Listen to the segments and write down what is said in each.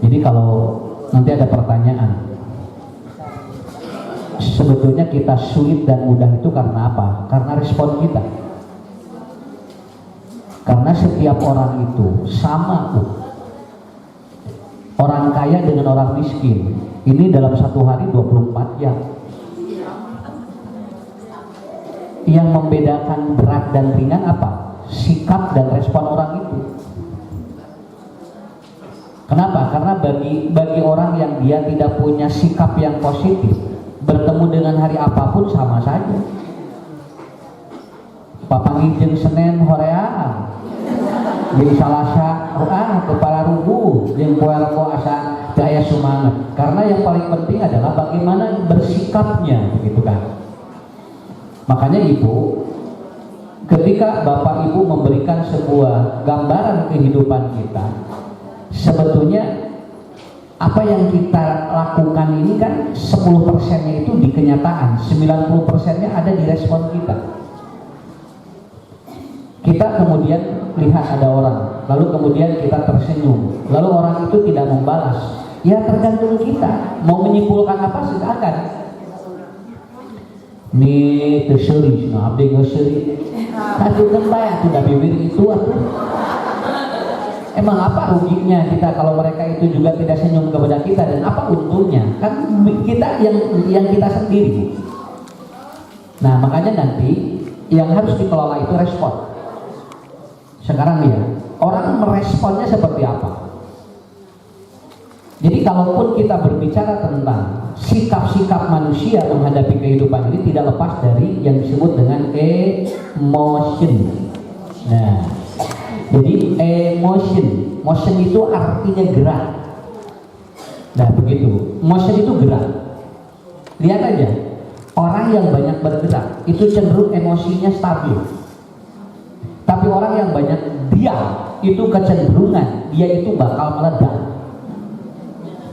Jadi kalau nanti ada pertanyaan, sebetulnya kita sulit dan mudah itu karena apa? Karena respon kita. Karena setiap orang itu sama tuh. Orang kaya dengan orang miskin ini dalam satu hari 24 jam. Yang membedakan berat dan ringan apa? Sikap dan respon orang itu. Kenapa? Karena bagi orang yang dia tidak punya sikap yang positif, bertemu dengan hari apapun sama saja. Papangijeng Senin horeaan, jeung Salasa kepala rubuh, jeung poe Rebo asa daya semangat. Karena yang paling penting adalah bagaimana bersikapnya, begitu kan? Makanya Ibu, ketika Bapak Ibu memberikan sebuah gambaran kehidupan kita, sebetulnya apa yang kita lakukan ini kan 10%-nya itu di kenyataan, 90%-nya ada di respon kita. Kita kemudian lihat ada orang, lalu kemudian kita tersenyum, lalu orang itu tidak membalas. Ya tergantung kita, mau menyimpulkan apa silakan. Nih terseri, nah abdi ngeseri, satu kembali sudah bibir itu atuh. Emang apa ruginya kita kalau mereka itu juga tidak senyum kepada kita, dan apa untungnya? Kan kita yang kita sendiri. Nah makanya nanti yang harus dikelola itu respon. Sekarang ya, orang meresponnya seperti apa? Jadi kalaupun kita berbicara tentang sikap-sikap manusia menghadapi kehidupan ini, tidak lepas dari yang disebut dengan emotion. Nah, jadi motion itu artinya gerak. Nah begitu, motion itu gerak. Lihat aja, orang yang banyak bergerak itu cenderung emosinya stabil. Tapi orang yang banyak diam itu kecenderungan dia itu bakal meledak.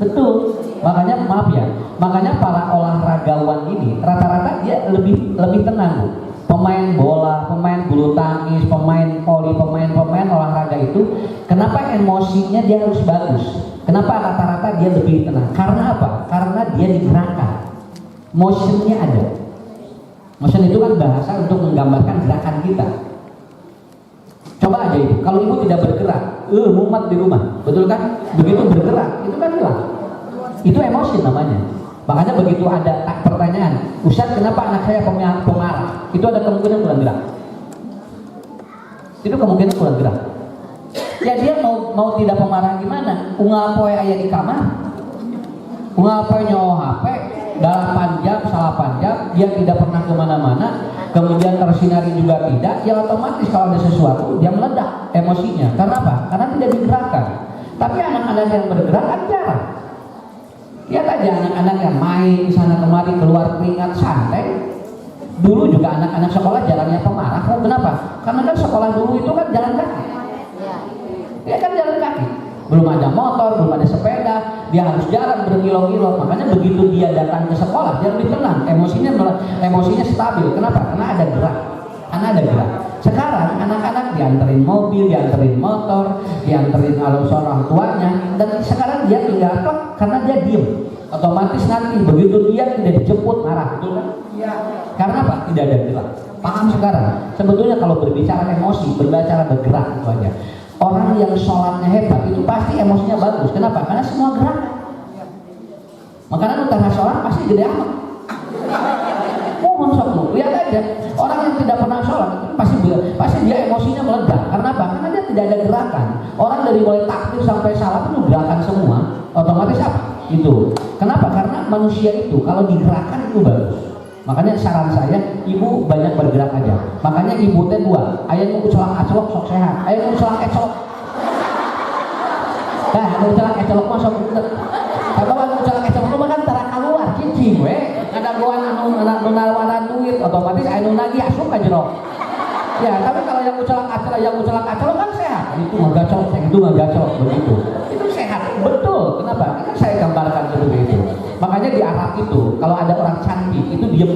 Betul. Makanya maaf ya, makanya para olahragawan ini rata-rata dia lebih tenang, Bu. Pemain bola, pemain bulu tangkis, pemain voli, pemain olahraga itu, kenapa emosinya dia harus bagus? Kenapa rata-rata dia lebih tenang? Karena apa? Karena dia digerakkan. Motionnya ada. Motion itu kan bahasa untuk menggambarkan gerakan kita. Coba aja itu, kalau ibu tidak bergerak, mumet di rumah, betul kan? Begitu bergerak, itu kan hilang. Itu emosi namanya. Makanya begitu ada pertanyaan, Ustaz kenapa anak saya pemarah? Itu ada kemungkinan kurang gerak. Itu kemungkinan kurang gerak. Ya dia mau tidak pemarah gimana? Unggal poe aya di kamar, unggal poe nyawa HP, 8 jam, 8 jam, dia tidak pernah kemana-mana, kemudian tersinari juga tidak, ya otomatis kalau ada sesuatu dia meledak emosinya. Karena apa? Karena tidak digerakkan. Tapi anak-anak yang bergerak kan jarang. Lihat aja anak-anak yang main sana kemari keluar keringat santai. Dulu juga anak-anak sekolah jarangnya pemarah. Kenapa? Karena kan sekolah dulu itu kan jalan kaki. Ya kan jalan kaki. Belum ada motor, belum ada sepeda, dia harus jalan berkilo-kilo. Makanya begitu dia datang ke sekolah, dia lebih tenang, emosinya stabil. Kenapa? Karena ada gerak. Sekarang anak-anak dianterin mobil, dianterin motor, dianterin orang tuanya, dan sekarang dia tinggal plek karena dia diem. Otomatis nanti begitu dia tidak dijemput marah, betul kan? Ya. Karena apa? Tidak ada gerak. Paham sekarang? Sebetulnya kalau berbicara emosi, berbicara bergerak itu aja. Orang yang sholatnya hebat itu pasti emosinya bagus. Kenapa? Karena semua gerak. Makanya utara sholat pasti gede amat. Mohon sok, lihat aja orang yang tidak pernah sholat pasti dia emosinya meledak. Karena apa? Karena dia tidak ada gerakan. Orang dari mulai takbir sampai salam itu gerakan semua. Otomatis apa? Itu. Kenapa? Karena manusia itu kalau digerakkan itu bagus. Makanya saran saya, ibu banyak bergerak aja. Makanya ibu teh dua, aya nu ucelang acelok sok sehat, aya nu ucelang ecolok. Nah, nu ucelang ecolok mah sok bener. Kalau nu ucelang ecolok mah kan tara kaluar cicing we. Ngadagoan anu nawaran duit, otomatis aya nu nagih asup ka jero. Ya, tapi kalau yang ucelang acelok kan sehat. Itu mah gacor, itu mah gacor begitu. Itu sehat, betul. Kenapa? Kan saya gambarkan seperti itu. Makanya di Arab itu kalau ada orang cantik itu diem,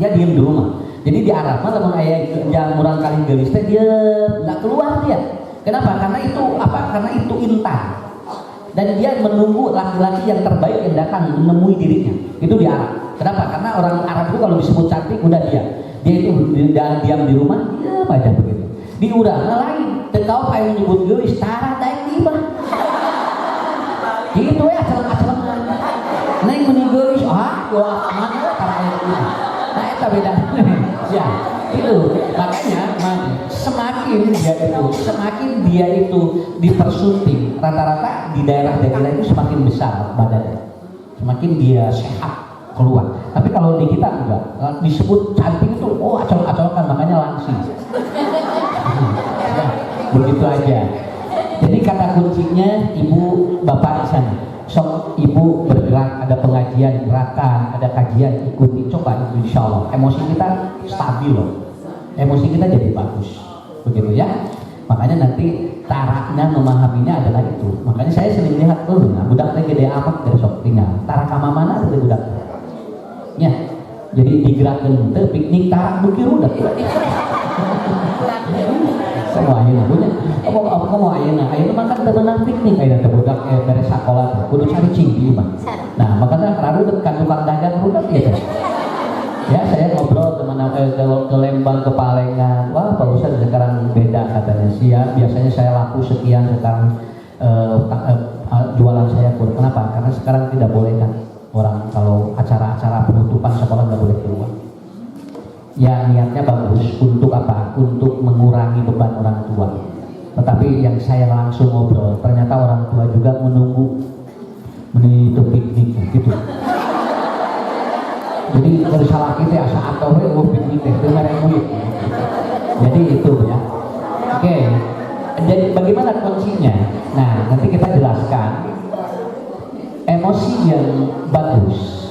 dia diem di rumah. Jadi di Arab mah lamun aya yang murang kali geulis teh dia nggak keluar dia. Kenapa? Karena itu apa? Karena itu intan. dan dia menunggu laki-laki yang terbaik yang datang menemui dirinya. Itu di Arab. Kenapa? Karena orang Arab itu kalau disebut cantik udah dia itu diam di rumah, diam aja begitu. Di urang lain, tekau paling menyebut geus tara daek tiba. Gitu ya acalan-acalan. Neng meni geus doa mana tara aya tiba. Nah eta beda. Ya, itu makanya semakin dia itu dipersunting, rata-rata di daerah-daerah itu semakin besar badannya, semakin dia sehat keluar. Tapi kalau di kita enggak, disebut cantik itu acol-acolkan, makanya langsing. Nah, begitu aja. Jadi kata kuncinya ibu bapak di sana. Sok ibu bergerak, ada pengajian, gerakan, ada kajian, ikuti, coba itu insya Allah. Emosi kita stabil loh. Emosi kita jadi bagus. Begitu ya. Makanya nanti taraknya memahaminya adalah itu. Makanya saya sering lihat, nah budaknya gede amat dari sok tinggal. Tarak sama mana ada budak? Ya, jadi digerakkan teh piknik tarak bukir udah. Semuanya punya. Kamu ayeuna makan teu meunang piknik ayeuna teh budak beres sakola kudu cari cinggi mah. Nah, makanya raru dekat tukang dagang budak ya. Ya, saya ngobrol teman ke Lembang, ke Palengan. Wah, Pak Ustadz sekarang beda katanya sih ya. Biasanya saya laku sekian, sekarang jualan saya kurang. Kenapa? Karena sekarang tidak boleh kan orang kalau acara-acara penutupan sekolah nggak boleh keluar. Ya niatnya bagus untuk apa? Untuk mengurangi beban orang tua. Tetapi yang saya langsung ngobrol, ternyata orang tua juga menunggu itu piknik gitu. Jadi kalau salah kita asa atau piknik teh dengar yang jadi itu ya. Oke. Jadi bagaimana kuncinya? Nah nanti kita jelaskan. Emosi yang bagus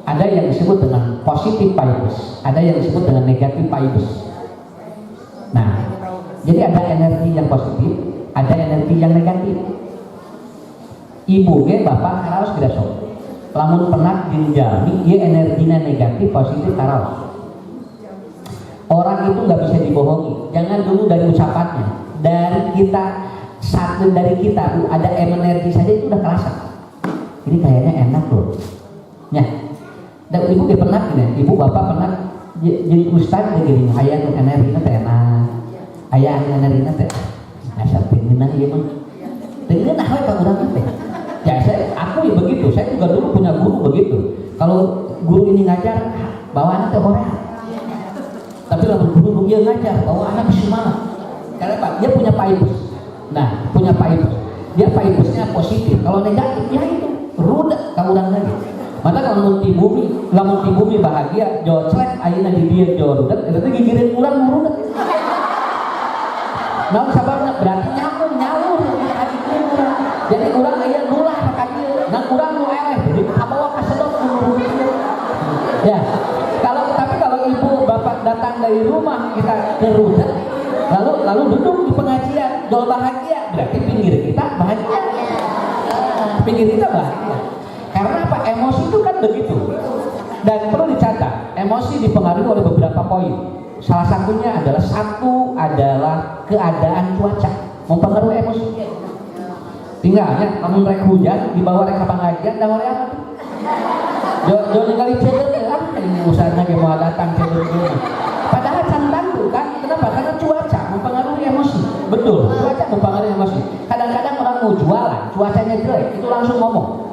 ada yang disebut dengan positive vibes, ada yang disebut dengan negative vibes. Nah, jadi ada energi yang positif, ada energi yang negatif. Ibu ge bapak karaos tidak sok. Lamun penat jinjami, dia energinya negatif, positif karaos. Orang itu nggak bisa dibohongi. Jangan dulu dari ucapannya, dari kita ada energi saja itu udah kerasa. Ini kayaknya enak loh. Ya. Dan ibu pernah gini, ibu bapak pernah jadi ustad begini, ayah energi teh enak, ayah energi teh, asal pengenah iya mah, pengenah we pak urang teh. Ya aku ya begitu, saya juga dulu punya guru begitu. Kalau guru ini ngajar, bawa anak teh Korea. Tapi kalau guru dia ngajar, bawa anak ke mana? Karena pak dia punya vibes. Nah punya vibes, dia vibesnya positif. Kalau negatif ya itu rudak kamu urang lagi. Maka lamun di bumi bahagia, jauh celek, ayeuna di dia jauh rudet, itu gigirin urang rudet. Nah, sabarnya berarti nyawur, jadi urang aya nulah ka dieu, dan urang nu eleh, jadi kabawa ka sedot ya. Tapi kalau ibu bapak datang dari rumah kita ke rudet, lalu duduk di pengajian, jauh bahagia, berarti pinggir kita bahagia. Pinggir kita bahagia. Karena apa? Emosi itu kan begitu. Dan perlu dicatat, emosi dipengaruhi oleh beberapa poin. Salah satunya adalah keadaan cuaca mempengaruhi emosi. Tinggalnya kalau mereka hujan dibawa mereka pengajian dan oleh apa? Jangan kali cedera ini usahanya kayak mau datang cedera. Padahal cantan tuh kan, kenapa? Karena cuaca mempengaruhi emosi. Betul, cuaca mempengaruhi emosi. Kadang-kadang orang mau jualan, cuacanya jelek, itu langsung ngomong.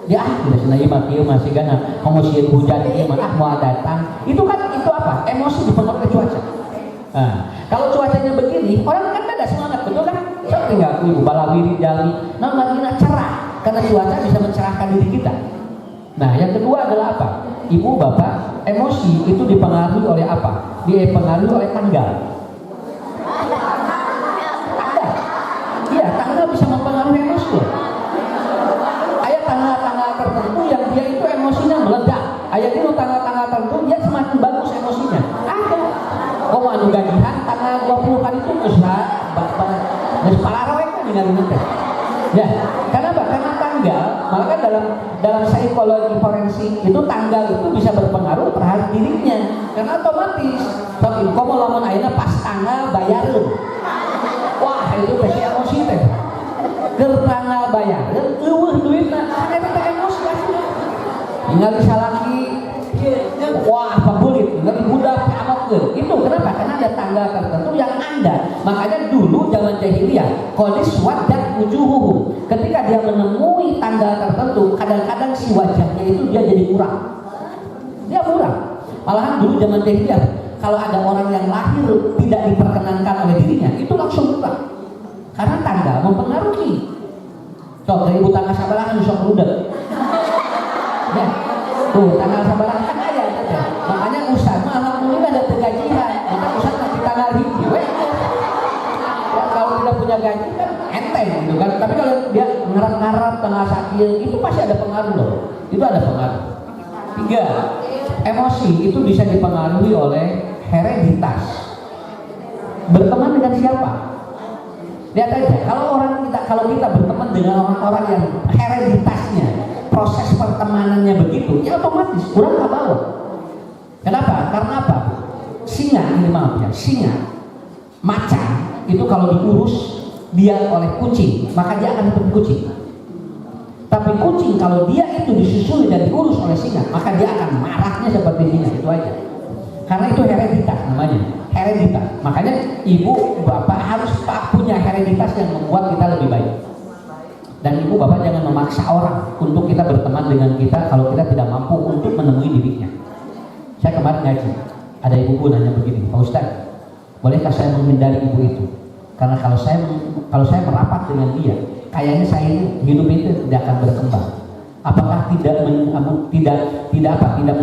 Ya tidak sengaja maki masih gana ngomongin hujan ini mah mau datang itu apa emosi dipengaruhi cuaca. Nah, kalau cuacanya begini orang kan ada semangat betul kan? So, tinggal ibu balawiri jali nah lagi cerah karena cuaca bisa mencerahkan diri kita. Nah yang kedua adalah apa? Ibu bapak emosi itu dipengaruhi oleh apa? Dipengaruhi oleh tanggal. Iya tanggal bisa mempengaruhi emosi. Tanggal-tanggal tertentu yang dia itu emosinya meledak. Ayat itu tanggal-tanggal tertentu dia semakin bagus emosinya. Ada. Oh anu gajian tanggal 20 kali itu geus palaroek kan ningali teh. Ya, kenapa? Karena tanggal, maka dalam psikologi forensik itu tanggal itu bisa berpengaruh terhadap dirinya. Karena otomatis tapi komo lamun ayeuna pas tanggal bayareun. Wah, itu teh emosi teh. Keur tanggal bayar ningali salaki wah apa bulit ningali budak amokeun. Itu kenapa? Karena ada tanggal tertentu yang Anda. Makanya dulu zaman jahiliyah qadis waddat wujuhuhum. Ketika dia menemui tanggal tertentu, kadang-kadang si wajahnya itu dia jadi muram. Dia muram. Malahan dulu zaman jahiliyah kalau ada orang yang lahir tidak diperkenankan oleh dirinya, itu langsung muram. Karena tanggal mempengaruhi. Coba ibu tanggal sabaraha bisa kerudet. Ya. Tuh, tanggal sabaraha kan ada. Makanya Ustaz mah alhamdulillah ada gajian. Maka Ustaz nanti tanggal hiji we. Ya, kalau tidak punya gaji kan enteng gitu kan. Tapi kalau dia ngarap-ngarap tengah sakit, itu pasti ada pengaruh loh. Itu ada pengaruh. 3. Emosi itu bisa dipengaruhi oleh hereditas. Berteman dengan siapa? Lihat aja, kalau kita berteman dengan orang-orang yang hereditasnya, proses pertemanannya begitu, ya otomatis kurang ke bawah. Kenapa? Karena apa? Singa, ini maaf ya, singa, macan itu kalau diurus dia oleh kucing, maka dia akan seperti kucing. Tapi kucing kalau dia itu disusui dan diurus oleh singa, maka dia akan marahnya seperti singa. Itu aja. Karena itu hereditas namanya. Hereditas. Makanya ibu bapak harus punya hereditas yang membuat kita lebih baik. Dan ibu bapak jangan memaksa orang untuk kita berteman dengan kita kalau kita tidak mampu untuk menemui dirinya. Saya kemarin ngaji, ada ibu nanya begini, Pak Ustadz, bolehkah saya menghindari ibu itu? Karena kalau saya merapat dengan dia, kayaknya saya ini hidup itu tidak akan berkembang. Apakah tidak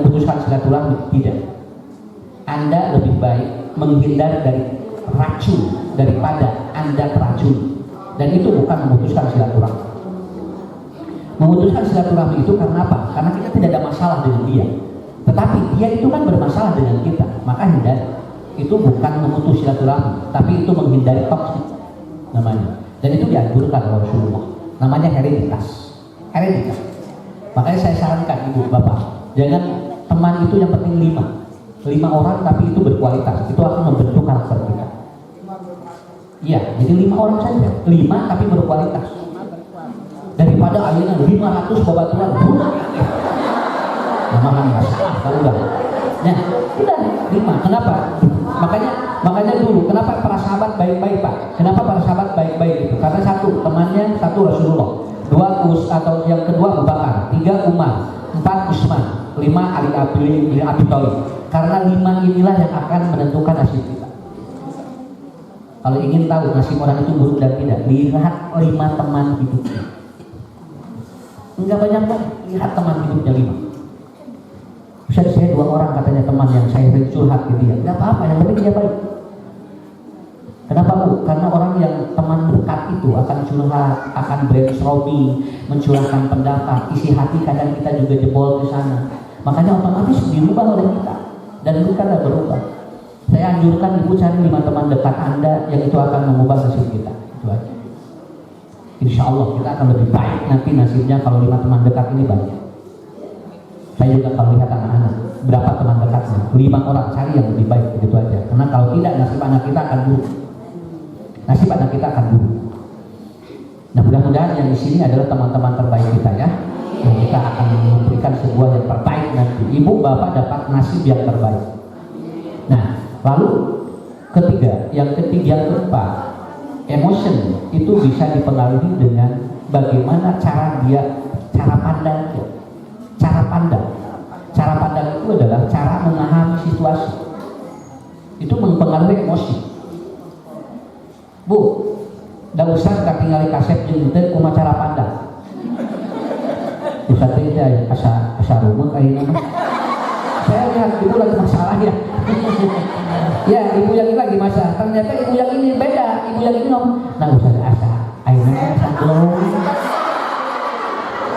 memutuskan silaturahmi? Tidak. Anda lebih baik menghindar dari racun daripada Anda teracun. Dan itu bukan memutuskan silaturahmi. Memutuskan silaturahmi itu karena apa? Karena kita tidak ada masalah dengan dia. Tetapi dia itu kan bermasalah dengan kita, maka hindari. Itu bukan memutus silaturahmi, tapi itu menghindari toksik namanya. Dan itu dianjurkan oleh Rasulullah. Namanya hereditas. Hereditas. Makanya saya sarankan ibu bapak, jangan teman itu yang penting 5 orang tapi itu berkualitas, itu akan membentuk karakter kita. Iya, jadi 5 orang saja, 5 tapi berkualitas. Daripada ayeuna 500 babaturan budak. Namanya nggak salah kalau udah. Nah, udah 5. Kenapa? Makanya dulu, kenapa para sahabat baik-baik Pak? Kenapa para sahabat baik-baik itu? Karena 1 temannya, 1 Rasulullah, 2 atau yang kedua Abu Bakar, 3 Umar, 4 Utsman, 5 Ali bin Abi Thalib. Karena 5 inilah yang akan menentukan nasib kita. Kalau ingin tahu nasib orang itu buruk dan tidak, lihat 5 teman hidupnya. Enggak banyak banget, lihat teman hidupnya 5. Bisa saya 2 orang katanya teman yang saya curhat ke dia, enggak apa-apa, yang penting dia baik. Kenapa Bu? Karena orang yang teman dekat itu akan curhat, akan brainstorming, mencurahkan pendapat, isi hati kadang kita juga jebol ke sana. Makanya otomatis dirubah oleh kita. Dan itu kan berubah. Saya anjurkan ibu cari 5 teman dekat Anda yang itu akan mengubah nasib kita. Itu aja. Insya Allah kita akan lebih baik nanti nasibnya kalau 5 teman dekat ini banyak. Saya juga kalau lihat anak-anak, berapa teman dekatnya? 5 orang, cari yang lebih baik, begitu aja. Karena kalau tidak nasib anak kita akan buruk. Nasib anak kita akan buruk. Nah mudah-mudahan yang di sini adalah teman-teman terbaik kita ya. Dan kita akan memberikan sebuah yang terbaik nanti. Ibu bapak dapat nasib yang terbaik. Nah, lalu yang keempat, emotion itu bisa dipengaruhi dengan bagaimana cara pandang dia. Cara pandang itu adalah cara memahami situasi. Itu mempengaruhi emosi. Bu, da Ustaz katingali kasep jeung teu kumaha cara pandang. Ustaz teh asa rumah ayeuna mah. Saya lihat ibu lagi masalah ya. Ya, ibu yang ini lagi masalah. Ternyata ibu yang ini beda. Ibu yang ini ngomong, nah Ustaz asa ayeuna asa glow.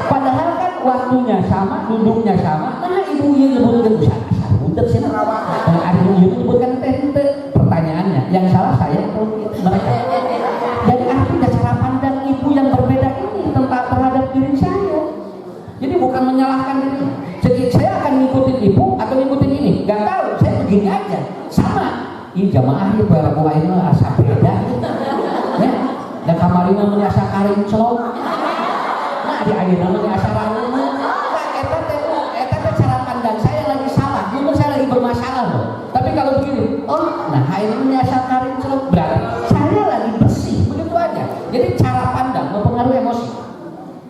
Padahal kan waktunya sama, duduknya sama. Nah ibu yang nyebutkan Ustaz asa budak sih rawa. Dan ada yang menyebutkan teh. Pertanyaannya, yang salah saya atau mereka? Jadi artinya cara pandang ibu yang berbeda ini tentang terhadap diri saya. Jadi bukan menyalahkan diri. Jadi saya akan ngikutin ibu atau ngikutin ini? Gak tahu, saya begini aja. Sama. Ini jamaah ya para buah ini asa beda. Ya, dan kamarina meni asa karing celok. Nah di ayeuna meni asa raneu. Eta emosi.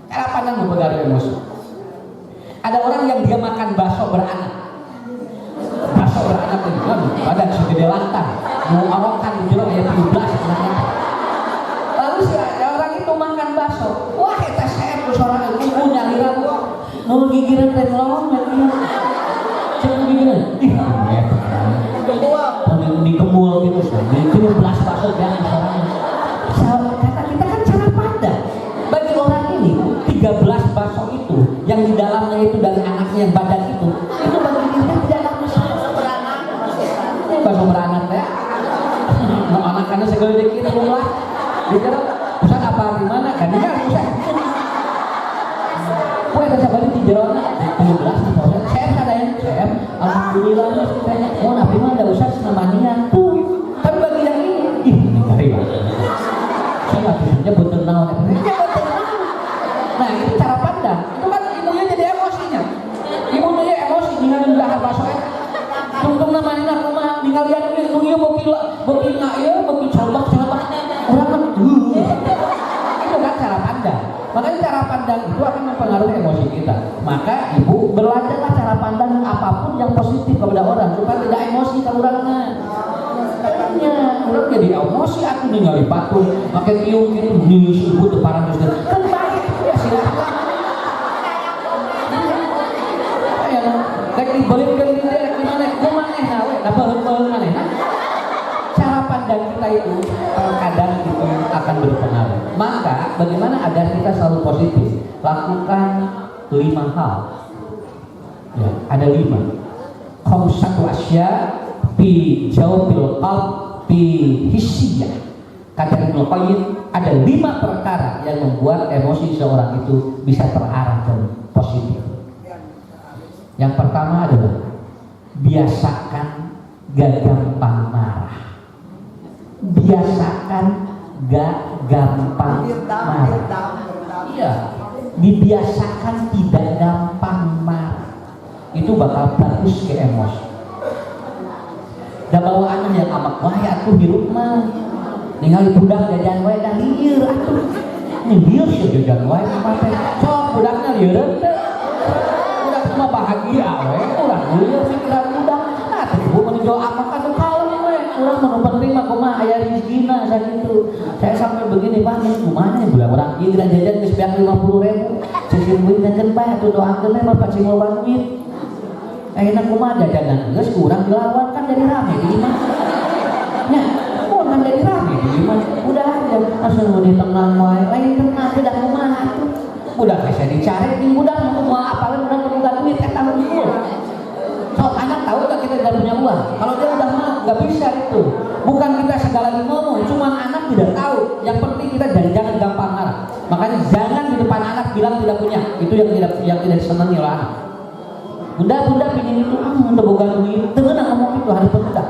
Cara pandang mempengaruhi emosi. Ada orang yang dia makan bakso beranak. Bakso beranak itu kan badan segede lantang, mau awakan jero ya 17 anaknya. Lalu si orang itu makan bakso, wah eta saya ku sorangan ibu nyaliran kok. Nu gigireun teh lawan dia. Cek gigireun. Ih, ya. Di kemul gitu, di 17 bakso jangan sorangan. Kata kita kan cara pandang. Bagi orang ini 13 bakso itu yang di dalamnya itu dari anaknya yang badan itu bagi dia tidak ada masalah. Ini bakso beranak ya. Mau anak karena segala dikit rumah. Dikira pusat apa di mana kan dia pusat. Kue ada balik di jerona 17 saya ada yang saya alhamdulillah katanya mau nabi mah ada usah namanya tuh. Tapi bagi yang ini ini ngeri banget. Saya nggak bisa betul naon. Nah itu cara pandang. Itu kan ibunya jadi emosinya. Ibunya emosi dengan dahar basoet. Tungtung namanya aku mah ningalian ini tunggu bokil ieu bokil celbak orang kan itu kan cara pandang. Makanya cara pandang itu akan mempengaruhi emosi kita. Maka ibu belajarlah cara pandang apapun yang positif kepada orang supaya tidak emosi ke orangnya. Orang jadi emosi aku ningali patung pakai kiung gitu nih ibu teu parang geus kan baik ya silakan. Aya rek dibeuleutkeun di dia rek mana kumaha we da beuleut manehna. Cara pandang kita itu kadang itu akan berpengaruh. Maka bagaimana agar kita selalu positif? Lakukan 5 hal. Ya, ada 5. Khamsatu asya fi jawbil qalb fi hissiyah. Kata Ibnu Qayyim ada 5 perkara yang membuat emosi seorang itu bisa terarah dan positif. Yang pertama adalah biasakan gak gampang marah. Biasakan gak gampang marah. Iya, dibiasakan tidak gampang marah. Itu bakal bagus ke emosi. Da bawaanna yang amak wae atuh hirup mah. Ningali budak jajan wae da lieur atuh. Lieur sih jajan wae mah teh. Sok budakna lieureun teh. Budak mah bahagia we, urang lieur pikiran budak. Nah, ibu menuju amak atuh kalem we. Urang mah penting mah kumaha aya rezekina sakitu. Saya sampai begini Pak, kumaha nya budak urang ieu jajan geus beak 50.000. Cicing duit jangan bae atuh doakeun we Bapak sing loba duit. Enak kumaha jajanan geus kurang dilawan kan jadi rame di imah. Nya, kan jadi rame di imah. Udah aja langsung di tenang wae. Lain tenang budak kumaha atuh. Budak bisa dicari di budak kumaha apalagi budak budak duit eta unggul. So anak tahu enggak kita tidak punya uang. Kalau dia udah mau enggak bisa itu. Bukan kita segala ngomong, cuman anak tidak tahu. Yang penting kita jangan gampang marah. Makanya jangan di depan anak bilang tidak punya. Itu yang tidak disenangi oleh anak. Bunda pingin itu untuk boga duit, tenang ngomong itu hari pemuda.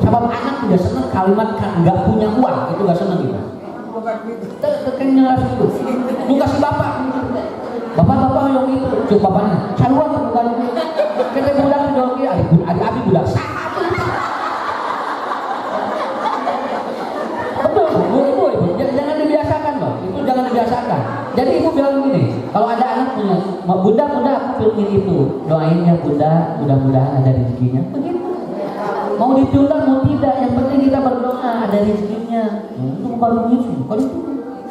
Sebab anak tidak senang kalimat nggak punya uang, itu nggak senang gitu. Terkenal itu. Lu kasih bapak yang itu, coba bapaknya. Saluan boga duit. Kita budak joki, abi budak. Betul, ibu, jangan dibiasakan loh. Itu jangan dibiasakan. Jadi ibu bilang gini, kalau ada anak punya, bunda aku pilih itu, doain ya bunda, mudah-mudahan ada rezekinya. Begitu. Mau ditunda mau tidak, yang penting kita berdoa ada rezekinya. Itu bukan begitu, bukan itu.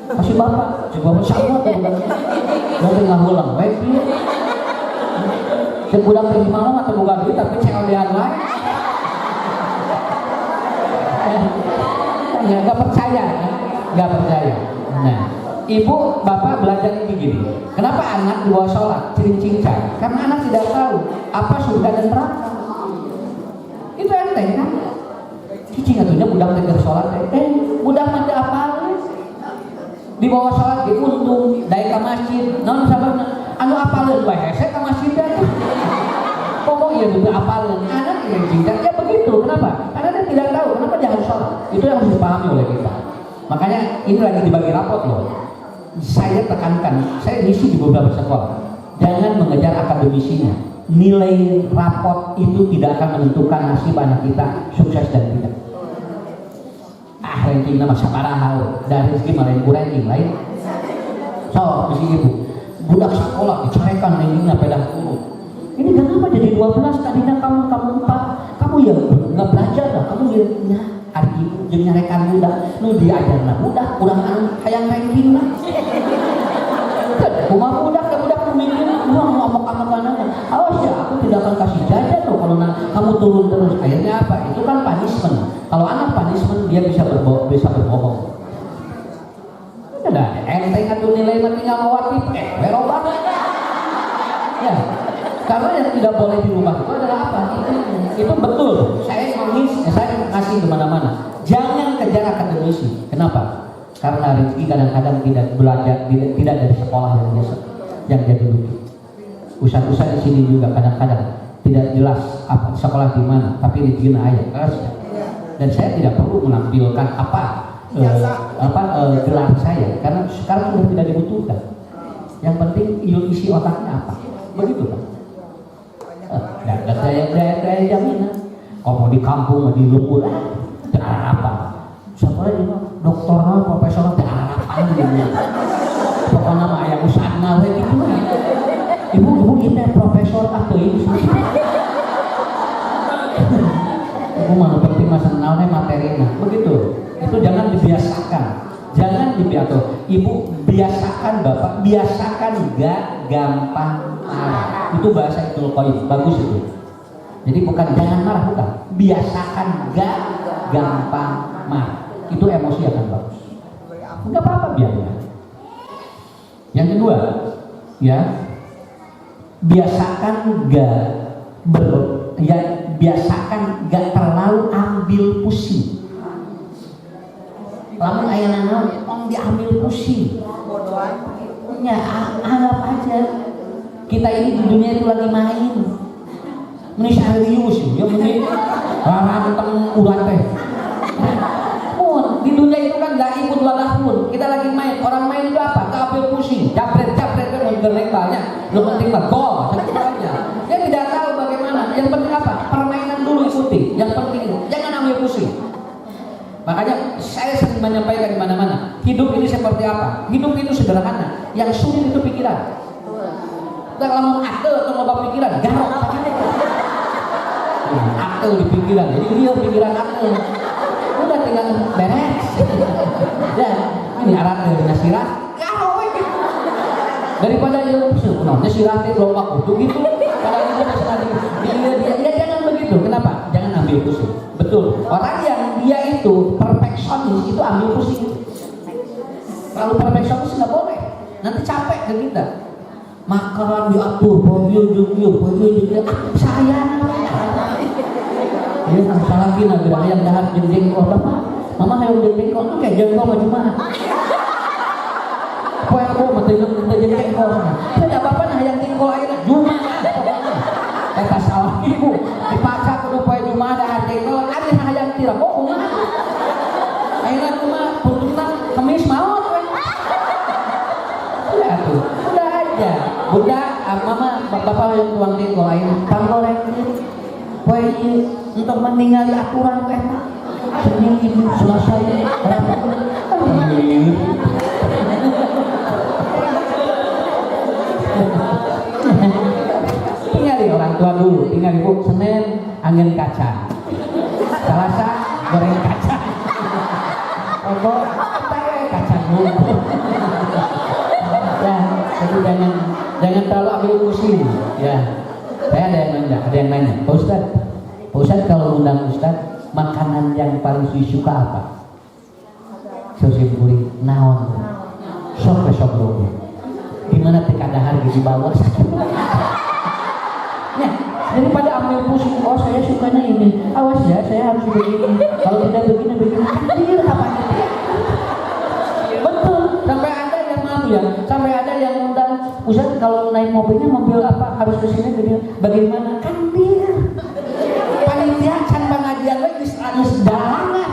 Kasih bapak sama tuh budaknya. Nanti nggak ulang, baik dia. Budak pergi malam atau bukan duit tapi ceodean lain. Nggak percaya. Nah. Ibu, bapak belajar ini gini. Kenapa anak dibawa sholat, cincang? Karena anak tidak tahu apa surga dan neraka. Itu enteng kan? Cicing atunya budak teger sholat, budak mati apa? Dibawa sholat diuntung, dari ke masjid. Non sababna, anu apaleun wae hese ke masjid dah. Pokok iya betul apaleun. Anak yang cincang ya begitu. Kenapa? Karena dia tidak tahu kenapa dia harus sholat. Itu yang harus dipahami oleh kita. Makanya ini lagi dibagi rapot loh. Saya tekankan, saya ngisi di beberapa sekolah. Jangan mengejar akademisinya. Nilai rapot itu tidak akan menentukan nasib anak kita sukses dan tidak. Rankingnya masa parah dari rezeki malah ranking lain. So, bisi ibu. Budak sekolah dicerekan nenginya pedang turun. Ini kenapa jadi 12? Tadinya kamu 4. Kamu ya nggak belajar dah. Kamu ya hari ibu jeung nyarekan budak. Nu diajarna budak kurang anu hayang ranking lah. Kumaha budak mikir, gua mau amok-amokan aja. Awas ya, aku tidak akan kasih jajan loh kalau kamu turun terus. Akhirnya apa? Itu kan punishment. Kalau anak punishment dia bisa berbohong. Udah, enteng atuh nilai mah tinggal ngawatip, berobat. Ya, karena yang tidak boleh dirubah itu adalah apa? Itu betul. Saya ngasih kemana-mana. Jangan kejar akademisi. Kenapa? Karena rezeki kadang-kadang tidak belajar, tidak dari sekolah yang biasa, yang jadi lucu. Ustaz-ustaz di sini juga kadang-kadang tidak jelas apa sekolah di mana, tapi rezekinya ayat. Dan saya tidak perlu menampilkan gelar saya, karena sekarang sudah tidak dibutuhkan. Yang penting isi otaknya apa, begitu kan? Gaya jaminan. Kalau mau di kampung, mau di lembur, apa? Siapa lagi? Doktor, profesor, apa gitu? Pokoknya mah ayah usahana we gitu. Ibu kita profesor atau ibu sih. Ibu mah penting masa naonnya materina. Begitu. Itu jangan dibiasakan. Ibu biasakan Bapak, biasakan gak gampang marah. Itu bahasa Ibnu Qayyim, bagus itu. Jadi bukan jangan marah, bukan. Biasakan gak gampang marah. Itu emosi akan bagus. Enggak apa-apa biarnya. Yang kedua, ya, biasakan biasakan gak terlalu ambil pusing. Lamun aya naon diambil pusing. Ya, anggap aja kita ini di dunia itu lagi main. Ini serius ya, ini tentang urat teh. Di dunia itu kan gak ikut wadahun. Kita lagi main. Orang main itu apa? Gak ambil pusing. Japret kan mengerlebalnya. Lu penting mah gol. Dia tidak tahu bagaimana. Yang penting apa? Permainan dulu ikuti. Yang penting jangan ambil pusing. Makanya saya sering menyampaikan di mana-mana. Hidup ini seperti apa? Hidup itu sederhana. Yang sulit itu pikiran. Kalau mau akal atau mau pikiran, garok. Akal di pikiran. Jadi dia pikiran akal. Udah tinggal beres. Dan ini arah dari nasirat. Daripada yang sebenarnya sirah teh lomba kudu gitu. Kalau itu dia jangan begitu. Kenapa? Jangan ambil pusing. Betul. Orang yang dia itu perfeksionis itu ambil pusing. Kalau perfeksionis nggak boleh. Nanti capek ke kita. Makanan diatur, saya ini salah lagi nak gerak yang dahat jengkol apa? Mama hayang jengkol, kayak jengkol cuma. Poe aku mati jengkol. Saya apa-apa nah hayang jengkol ayeuna cuma. Eta salah ibu. Dipaca kudu poe cuma dahat jengkol, ari hayang tira kok kumaha. Ayeuna cuma punten kemis maot we. Ya tuh, udah aja. Budak, mama bapak yang tuang jengkol ayeuna tangkol poe untuk meninggali aturan eta Senin ibu Selasa tinggali orang tua dulu, tinggal ibu Senin angin kacang, Selasa goreng kacang, pokok kacang dulu. Ya, jadi jangan terlalu ambil pusing. Ya, saya ada yang nanya, Pak Ustadz kalau undang Ustadz, makanan yang paling disuka apa? Sosis gurih, naon, sok bro. Gimana tekadahar di bawah? Ya, daripada ambil pusing, oh saya sukanya ini, awas ya, saya harus begini. Kalau tidak begini, hadir apa gitu? Betul, sampai ada yang maaf ya, sampai ada yang undang Ustadz kalau naik mobilnya mobil apa harus kesini bagaimana? Kan dia. Panitia can pengajian lagi harus jalan lah.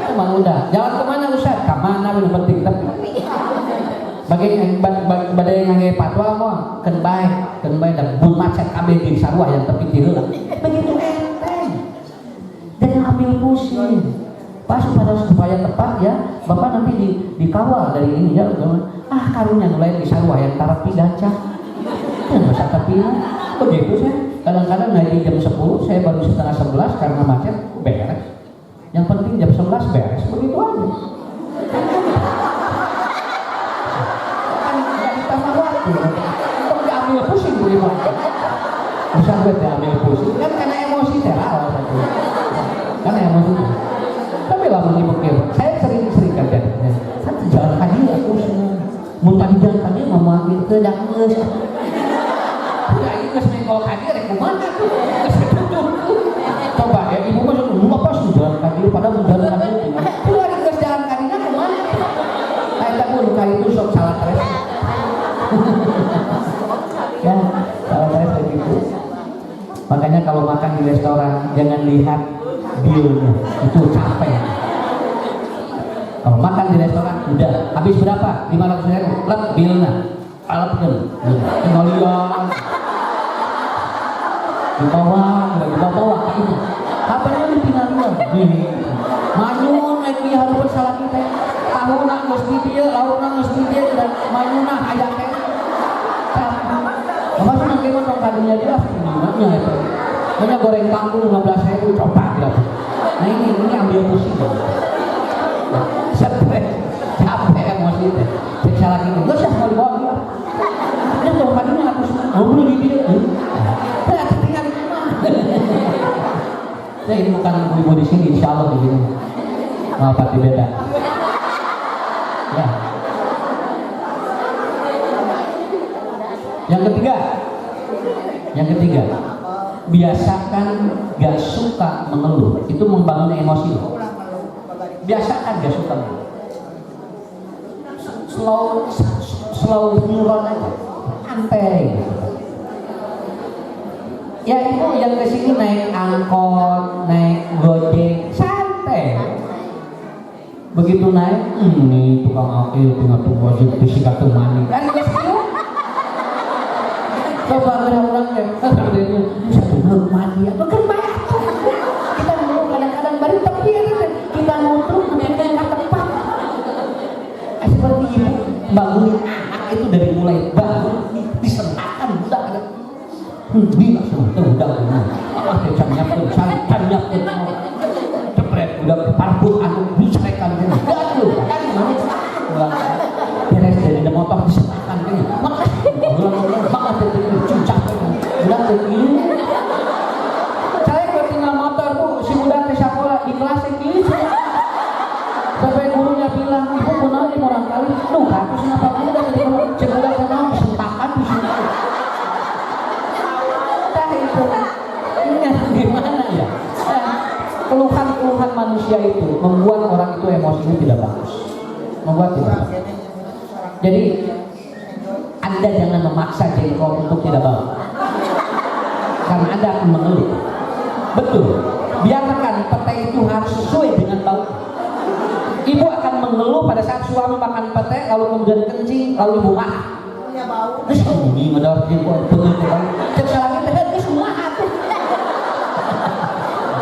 Emang udah jalan kemana Ustaz? Kemana yang penting tapi badai yang ngage patwa mah ken bae dan bun macet kabeh di sarua yang tepi ti heula. Begitu enteng. Jangan ambil pusing. Pas pada supaya tepat ya, Bapak nanti dikawal dari ini ya. Karunya mulai disarua yang tarap piganca. Masa terpilih. Begitu saya. Kadang-kadang ngaji jam 10, saya baru setengah 11 karena macet, beres. Yang penting jam 11 beres, begitu aja. Kan nggak ditambah waktu. Untuk diambil pusing bagaimana? Bisa gue diambil pusing, kan karena emosi terlalu satu. Karena emosi. Tapi lama nih mungkin, saya sering kerja. Kan jalan kaki aku muntah di jalan kaki memanggil ke dalam. Udah ini ke seminggu kaki rek kemana tuh? Coba ya ibu masuk rumah pas jalan kaki pada jalan kaki. Udah ini ke jalan kakinya kemana? Kayak pun kayak itu sok salah terus. Ya salah terus begitu. Makanya kalau makan di restoran jangan lihat bilnya, itu capek. Kalau makan di restoran udah habis berapa? 500.000 lep bilnya. Alatkan, kembalian, dibawa ke ini. Apa yang ditinggalkan? Ini, manyun lagi harus salah kita. Tahunan mesti dia, launan mesti dia dan manyunah ayatnya. Apa sih nanti nonton kadunya dia? Gimana itu? Banyak goreng kangkung 15.000 coba gitu. Nah ini ambil pusing. Capek emosi itu. Salah gitu, nggak sih mau dibawa dia. Dia tuh kadunya harus ngomong di dia. Saya tinggal di rumah. Ini bukan ibu di sini, insya Allah di sini. Mau pasti beda. Ya. Yang ketiga, biasakan gak suka mengeluh. Itu membangun emosi. Biasakan gak suka mengeluh. Slow neuron aja, santai. Ya itu yang kesini naik angkot, naik gojek, santai. Begitu naik, ini tukang akil tinggal tuh gojek disikat tuh mani. Kan kesini. Coba orang ya, satu belum mandi atau kerbayar. Kita mau kadang-kadang balik tapi kita ngutruk kemudian nggak tepat. Seperti ibu bangunin anak itu dari mulai bangun disentakkan budak ada dia langsung udah apa jamnya pun cepret udah parput anu dicerekan gitu enggak lu kan mana beres dari motor disentakkan gitu makasih cucak udah begini saya ketinggal motor tuh si budak di sekolah di kelas ini sampai gurunya bilang, ibu kenal di orang kali, katus kenapa kamu udah jadi cebudak kenal sentakan di sini. Nah itu, ini gimana ya? Keluhan-keluhan manusia itu membuat orang itu emosinya tidak bagus, membuat tidak bagus. Jadi Anda jangan memaksa jengkol untuk tidak bau, karena Anda akan mengeluh. Betul, biarkan pete itu harus sesuai dengan bau. Ibu akan mengeluh pada saat suami makan pete, lalu kemudian kencing, lalu ibu marah. Ya bau. Terus ini ngedapat jengkol, betul kan? Cek salahnya teh, terus marah tuh.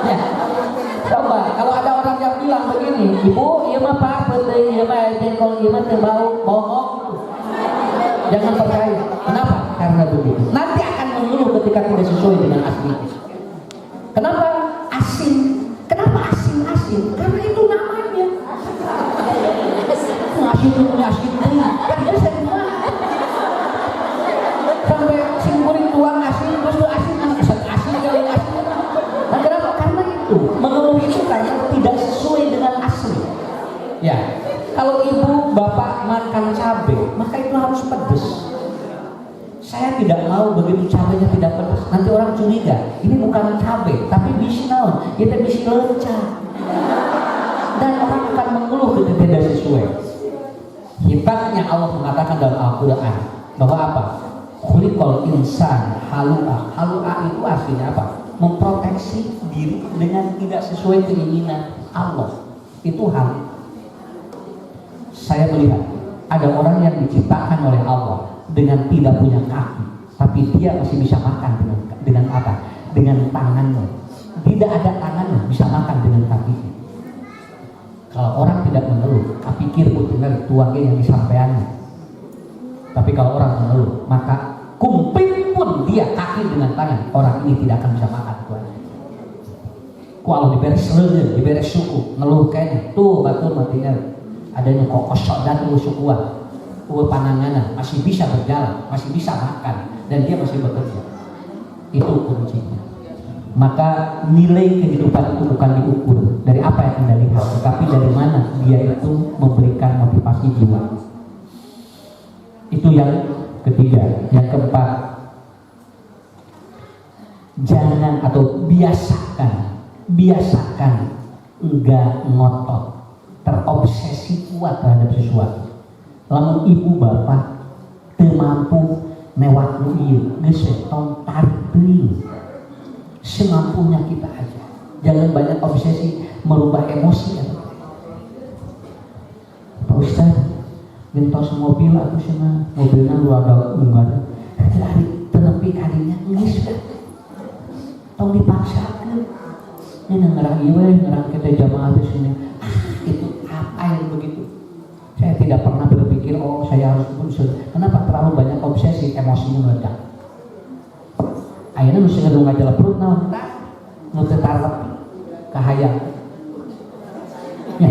Ya, coba kalau ada orang yang bilang begini, ibu, iya mah pak pete, iya mah jengkol, iya mah bau, bohong. Jangan percaya. Kenapa? Karena begitu. Nanti akan mengeluh ketika tidak sesuai dengan asli. Kenapa? Asin. Kenapa asin? Karena itu namanya. Asin itu punya asin ini. Kan dia sering banget. Sampai singkuring tuang asin, terus tuh asin kali asin. Nah kenapa? Karena itu. Mengeluh itu karena tidak sesuai dengan asli. Ya. Kalau ibu bapak makan cabai, maka itu harus pedas. Saya tidak mau begitu cabainya tidak pedas. Nanti orang curiga, ini bukan cabai, tapi bisi naon, kita bisi lenca. Dan orang akan mengeluh ketika tidak sesuai. Hebatnya Allah mengatakan dalam Al-Quran bahwa apa? Khuliqal insan halu'a. Halu'a itu artinya apa? Memproteksi diri dengan tidak sesuai keinginan Allah. Itu hal. Saya melihat ada orang yang diciptakan oleh Allah dengan tidak punya kaki, tapi dia masih bisa makan dengan apa? Dengan tangannya. Tidak ada tangannya bisa makan dengan kakinya. Kalau orang tidak mengeluh, pikir tinggal tuangnya yang disampaikannya. Tapi kalau orang mengeluh, maka kumpit pun dia kaki dengan tangan, orang ini tidak akan bisa makan tuanya. Kalau diberes leungeun, diberes suku, ngeluh kayaknya, tuh batur matinya adanya kok kosok dan sukuan, pananganan masih bisa berjalan, masih bisa makan, dan dia masih bekerja. Itu kuncinya. Maka nilai kehidupan itu bukan diukur dari apa yang Anda lihat, tetapi dari mana dia itu memberikan motivasi jiwa. Itu yang ketiga. Yang keempat, jangan atau biasakan enggak ngotot, terobsesi kuat terhadap sesuatu. Lamun ibu bapak teu mampu mewah nu ieu, geus tong tarik teuing. Semampunya kita aja. Jangan banyak obsesi merubah emosi ya. Pak Ustaz, gentos mobil aku sana, mobilnya lu ada enggak lari tenepi kadinya geus tong dipaksakeun. Ini ngarang ieu we, ngarang kita jamaah di sini. Itu apa yang begitu? Saya tidak pernah berpikir saya harus berusaha. Kenapa terlalu banyak obsesi, emosinya meledak. Ayeuna nu sing ngadu ngajal perut naon? Nu teu tarep kahayang. Nya.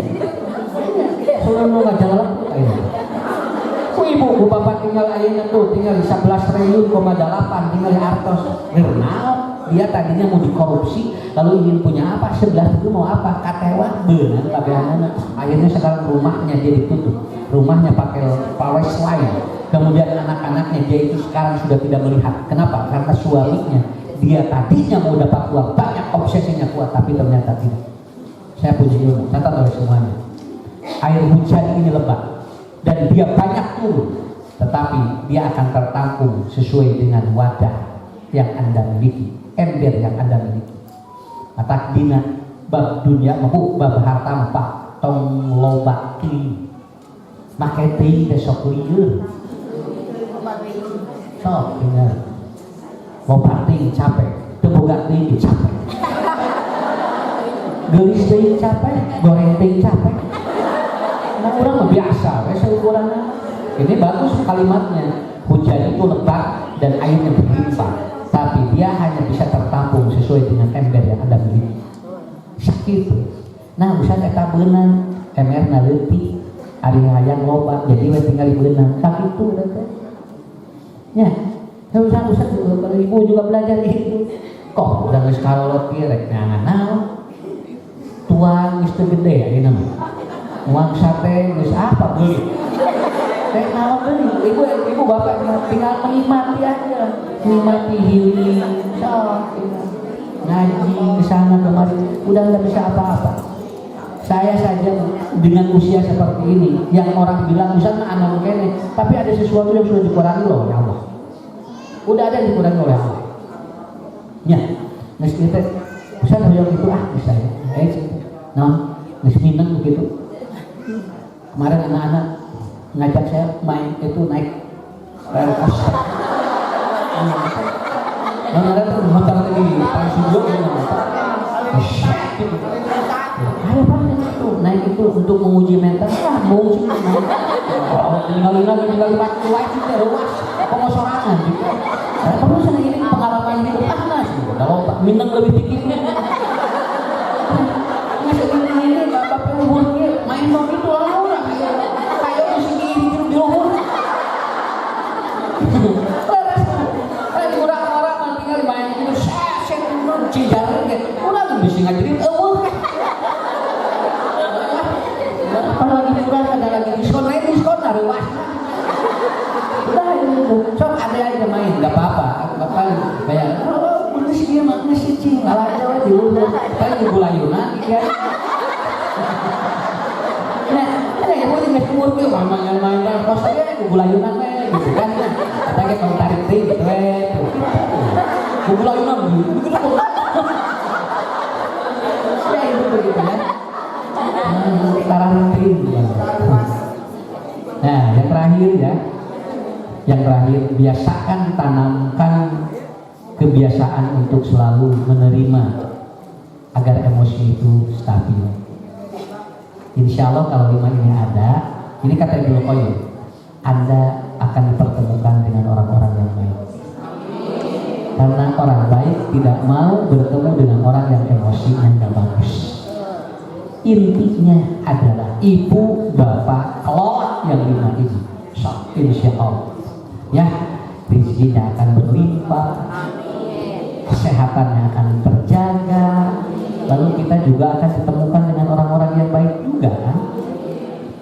Soalna nu ngajal perut ayeuna. Ku ibu ku bapak tinggal ayeuna tuh tinggal 11 triliun, 8 tinggal artos. Naon? Dia tadinya mau dikorupsi, lalu ingin punya apa? 11 itu mau apa? Katewa beunang kabehanana. Akhirnya sekarang rumahnya dia ditutup. Rumahnya pakai pawes lain. Kemudian anak-anaknya dia itu sekarang sudah tidak melihat. Kenapa? Karena suaminya dia tadinya mau dapat uang banyak, obsesinya kuat, tapi ternyata tidak. Saya punya ilmu, catat oleh semuanya. Air hujan ini lebat dan dia banyak turun, tetapi dia akan tertampung sesuai dengan wadah yang Anda miliki, ember yang Anda miliki. Mata dina bab dunia mahu bab harta mah tong loba teuing. Make teuing teh sok lieur. Sok tinggal loba teuing capek, teu boga teuing capek. Geulis teuing capek, goreng teuing capek. Nah, urang mah biasa we seukuranna. Ini bagus kalimatnya. Hujan itu lebat dan airnya berlimpah, tapi dia hanya bisa tertampung sesuai dengan ember yang Anda miliki. Sakit. Nah, usah eta beunang, ember-na leutik, ari hayang loba, jadi we tinggal beunang. Sakit tuh teh. Ya, usah kalau ibu juga belajar itu. Kok udah geus kalolot ieu rek naon? Tuang geus teu gede ya ieu mah. Uang sate geus apa beli? Rek naon beli? Ibu bapak tinggal menikmati aja. Menikmati healing, sok ngaji ke sana kemari, udah nggak bisa apa-apa. Saya saja dengan usia seperti ini, yang orang bilang misalnya anak kene, tapi ada sesuatu yang sudah dikurangi loh ya Allah. Udah ada yang dikurangi oleh Allah. Ya, nges kita, misalnya yang itu bisa ya. Nah, nges minang begitu. Kemarin anak-anak ngajak saya main itu naik rel coaster. Ada tuh motor lagi, paling sujud gitu. Ayo Pak, itu naik itu untuk menguji mental. Wah, mau sih naik. Tinggal waktu wajib terus. Kamu sorangan gitu. Kamu sana ini pengalaman hidup panas. Kalau minang lebih tinggi. Ngasih ini bapak penghubungnya main mau itu orang kayak musik ini di luhur. Kurang orang tinggal main itu saya cijaran gitu. Kurang bisa ngajarin apalagi murah ada lagi diskon ruas. Udah itu sok ada aja main nggak apa-apa kayak bener sih dia makna sih cing ngalah aja di luar kayak di bulayunan ya. Nah ada yang mau tinggal umur tuh main terus aja di bulayunan gitu kan ada kayak kalau tarik ting gitu di bulayunan begitu ya itu begitu ya. Nah, yang terakhir ya, biasakan tanamkan kebiasaan untuk selalu menerima agar emosi itu stabil. Insya Allah kalau 5 ini ada, ini kata Ibnu Qayyim, Anda akan dipertemukan dengan orang-orang yang baik. Karena orang baik tidak mau bertemu dengan orang yang emosinya nggak bagus. Intinya adalah ibu, bapak, kelola yang 5 ini. Insya Allah, ya, rezekinya akan berlimpah, kesehatannya akan terjaga, lalu kita juga akan ditemukan dengan orang-orang yang baik juga kan.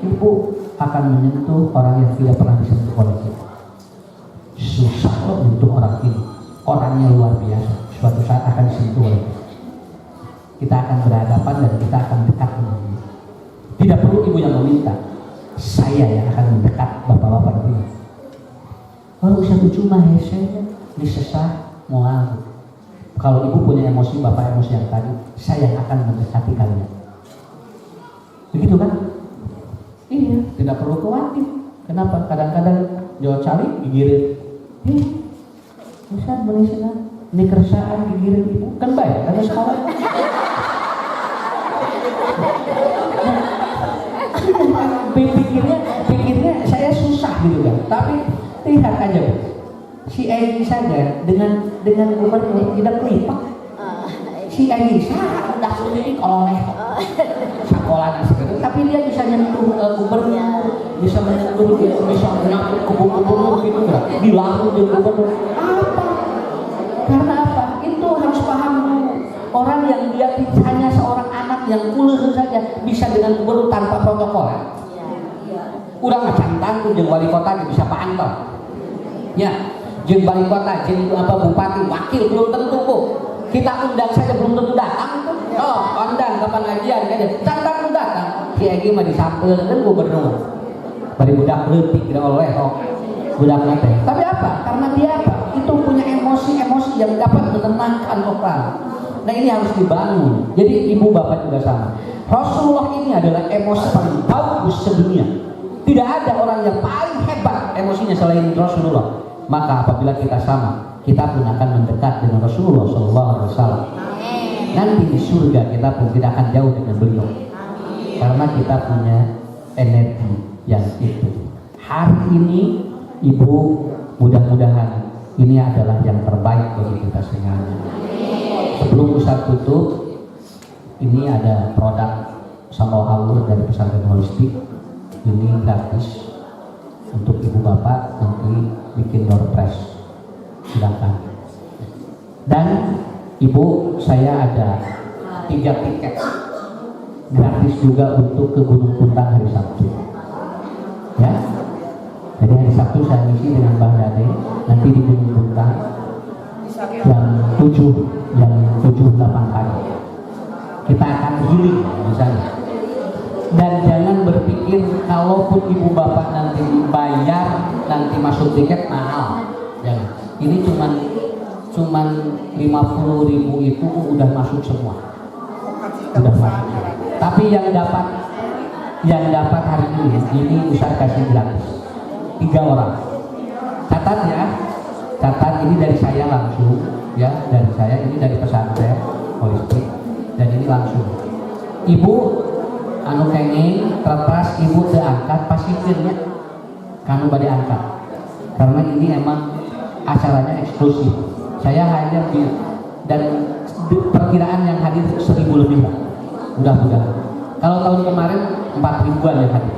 Ibu akan menyentuh orang yang tidak pernah disentuh oleh kita. Susah loh untuk orang ini, orangnya luar biasa, suatu saat akan disentuh oleh kita. Kita akan berhadapan dan kita akan dekat dengan dia. Tidak perlu ibu yang meminta, saya yang akan mendekat bapak-bapak ibu. Kalau usia 7 mah saya disesah mual. Kalau ibu punya emosi, bapak emosi yang tadi, saya yang akan mendekati kalian. Begitu kan? Iya, tidak perlu khawatir. Kenapa? Kadang-kadang jauh cari gigirin. Ustaz Malaysia, ini keresahan gigirin ibu. Kan baik, ada sekolah. Pikirnya saya susah gitu kan. Tapi lihat aja, Bu. Si Egy saja dengan gubernur tidak kelipak. Si Egy udah sendiri kolonel sekolah segitu, tapi dia bisa nyentuh gubernur, bisa menyentuh, bisa menyangkut kubu-kubu gitu kan, dilaku di gubernur. Apa? Karena apa? Itu harus paham dulu. Orang yang dia hanya seorang anak yang kulur saja bisa dengan gubernur tanpa protokol. Udah macam tanggung jeung wali kota bisa pantau. Ya, jeung wali kota, jeung bupati, wakil belum tentu Bu. Kita undang saja belum tentu datang itu. Oh, undang kapan ngajian aja. Cantan datang. Si Egy mah disampelkeun gubernur. Bari budak leutik tidak oleh budak nate. Tapi apa? Karena dia apa? Itu punya emosi-emosi yang dapat menenangkan orang. Nah, ini harus dibangun. Jadi ibu bapak juga sama. Rasulullah ini adalah emosi paling bagus sedunia. Tidak ada orang yang paling hebat emosinya selain Rasulullah. Maka apabila kita sama, kita pun akan mendekat dengan Rasulullah SAW. Nanti di surga kita pun tidak akan jauh dengan beliau. Karena kita punya energi yang itu. Hari ini ibu, mudah-mudahan ini adalah yang terbaik bagi kita semuanya. Sebelum Ustaz tutup, ini ada produk sama Alur dari pesantren holistik. Ini gratis untuk ibu bapak, nanti bikin door prize, silakan. Dan ibu, saya ada 3 tiket gratis juga untuk ke Gunung Puntang hari Sabtu. Ya, jadi hari Sabtu saya ngisi dengan Bang Dade, nanti di Gunung Puntang jam 7-8 pagi. Kita akan healing misalnya. Dan jangan berpikir kalaupun ibu bapak nanti bayar, nanti masuk tiket mahal. Jangan. Ini cuman 50.000 itu udah masuk semua. Udah masuk. Tapi yang dapat hari ini Ustaz kasih gratis. 3 orang. Catat ya. Catat, ini dari saya langsung ya, dari saya, ini dari pesantren holistik, dan ini langsung. Ibu anu kenging terpas ibu diangkat pasifirnya kanu bade angkat karena ini emang acaranya eksklusif. Saya hanya dan perkiraan yang hadir 1.000 lebih lah, mudah-mudahan. Kalau tahun kemarin 4.000-an yang hadir.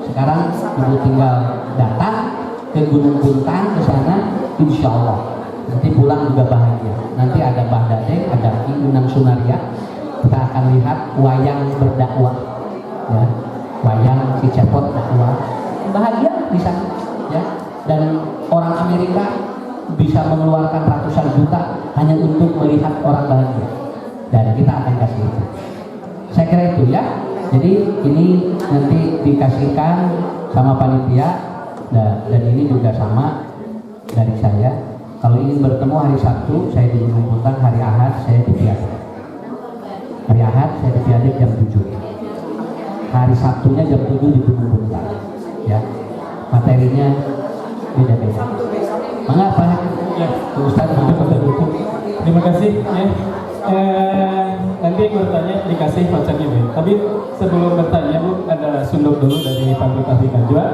Sekarang ibu tinggal datang ke Gunung Puntang, ke sana, insya Allah nanti pulang juga bahagia. Nanti ada Mbah Dade, ada Ki Unang Sunaria. Kita akan lihat wayang berdakwah, ya, wayang si cepot dakwah, bahagia di sana, ya. Dan orang Amerika bisa mengeluarkan ratusan juta hanya untuk melihat orang bahagia, dan kita akan kasih itu. Saya kira itu ya. Jadi ini nanti dikasihkan sama panitia, dan ini juga sama dari saya. Kalau ingin bertemu hari Sabtu, saya di Gunung Puntang, hari Ahad saya di Biak. Hari Ahad saya di Biadik jam 7. Hari Sabtunya jam 7 di Gunung Puntang. Ya, materinya beda-beda. Mengapa? Ya, Ustaz, terima kasih. Ya. Nanti aku bertanya dikasih vouchernya, tapi sebelum bertanya Bu, ada sunduk dulu dari Pak Taufik Najwa.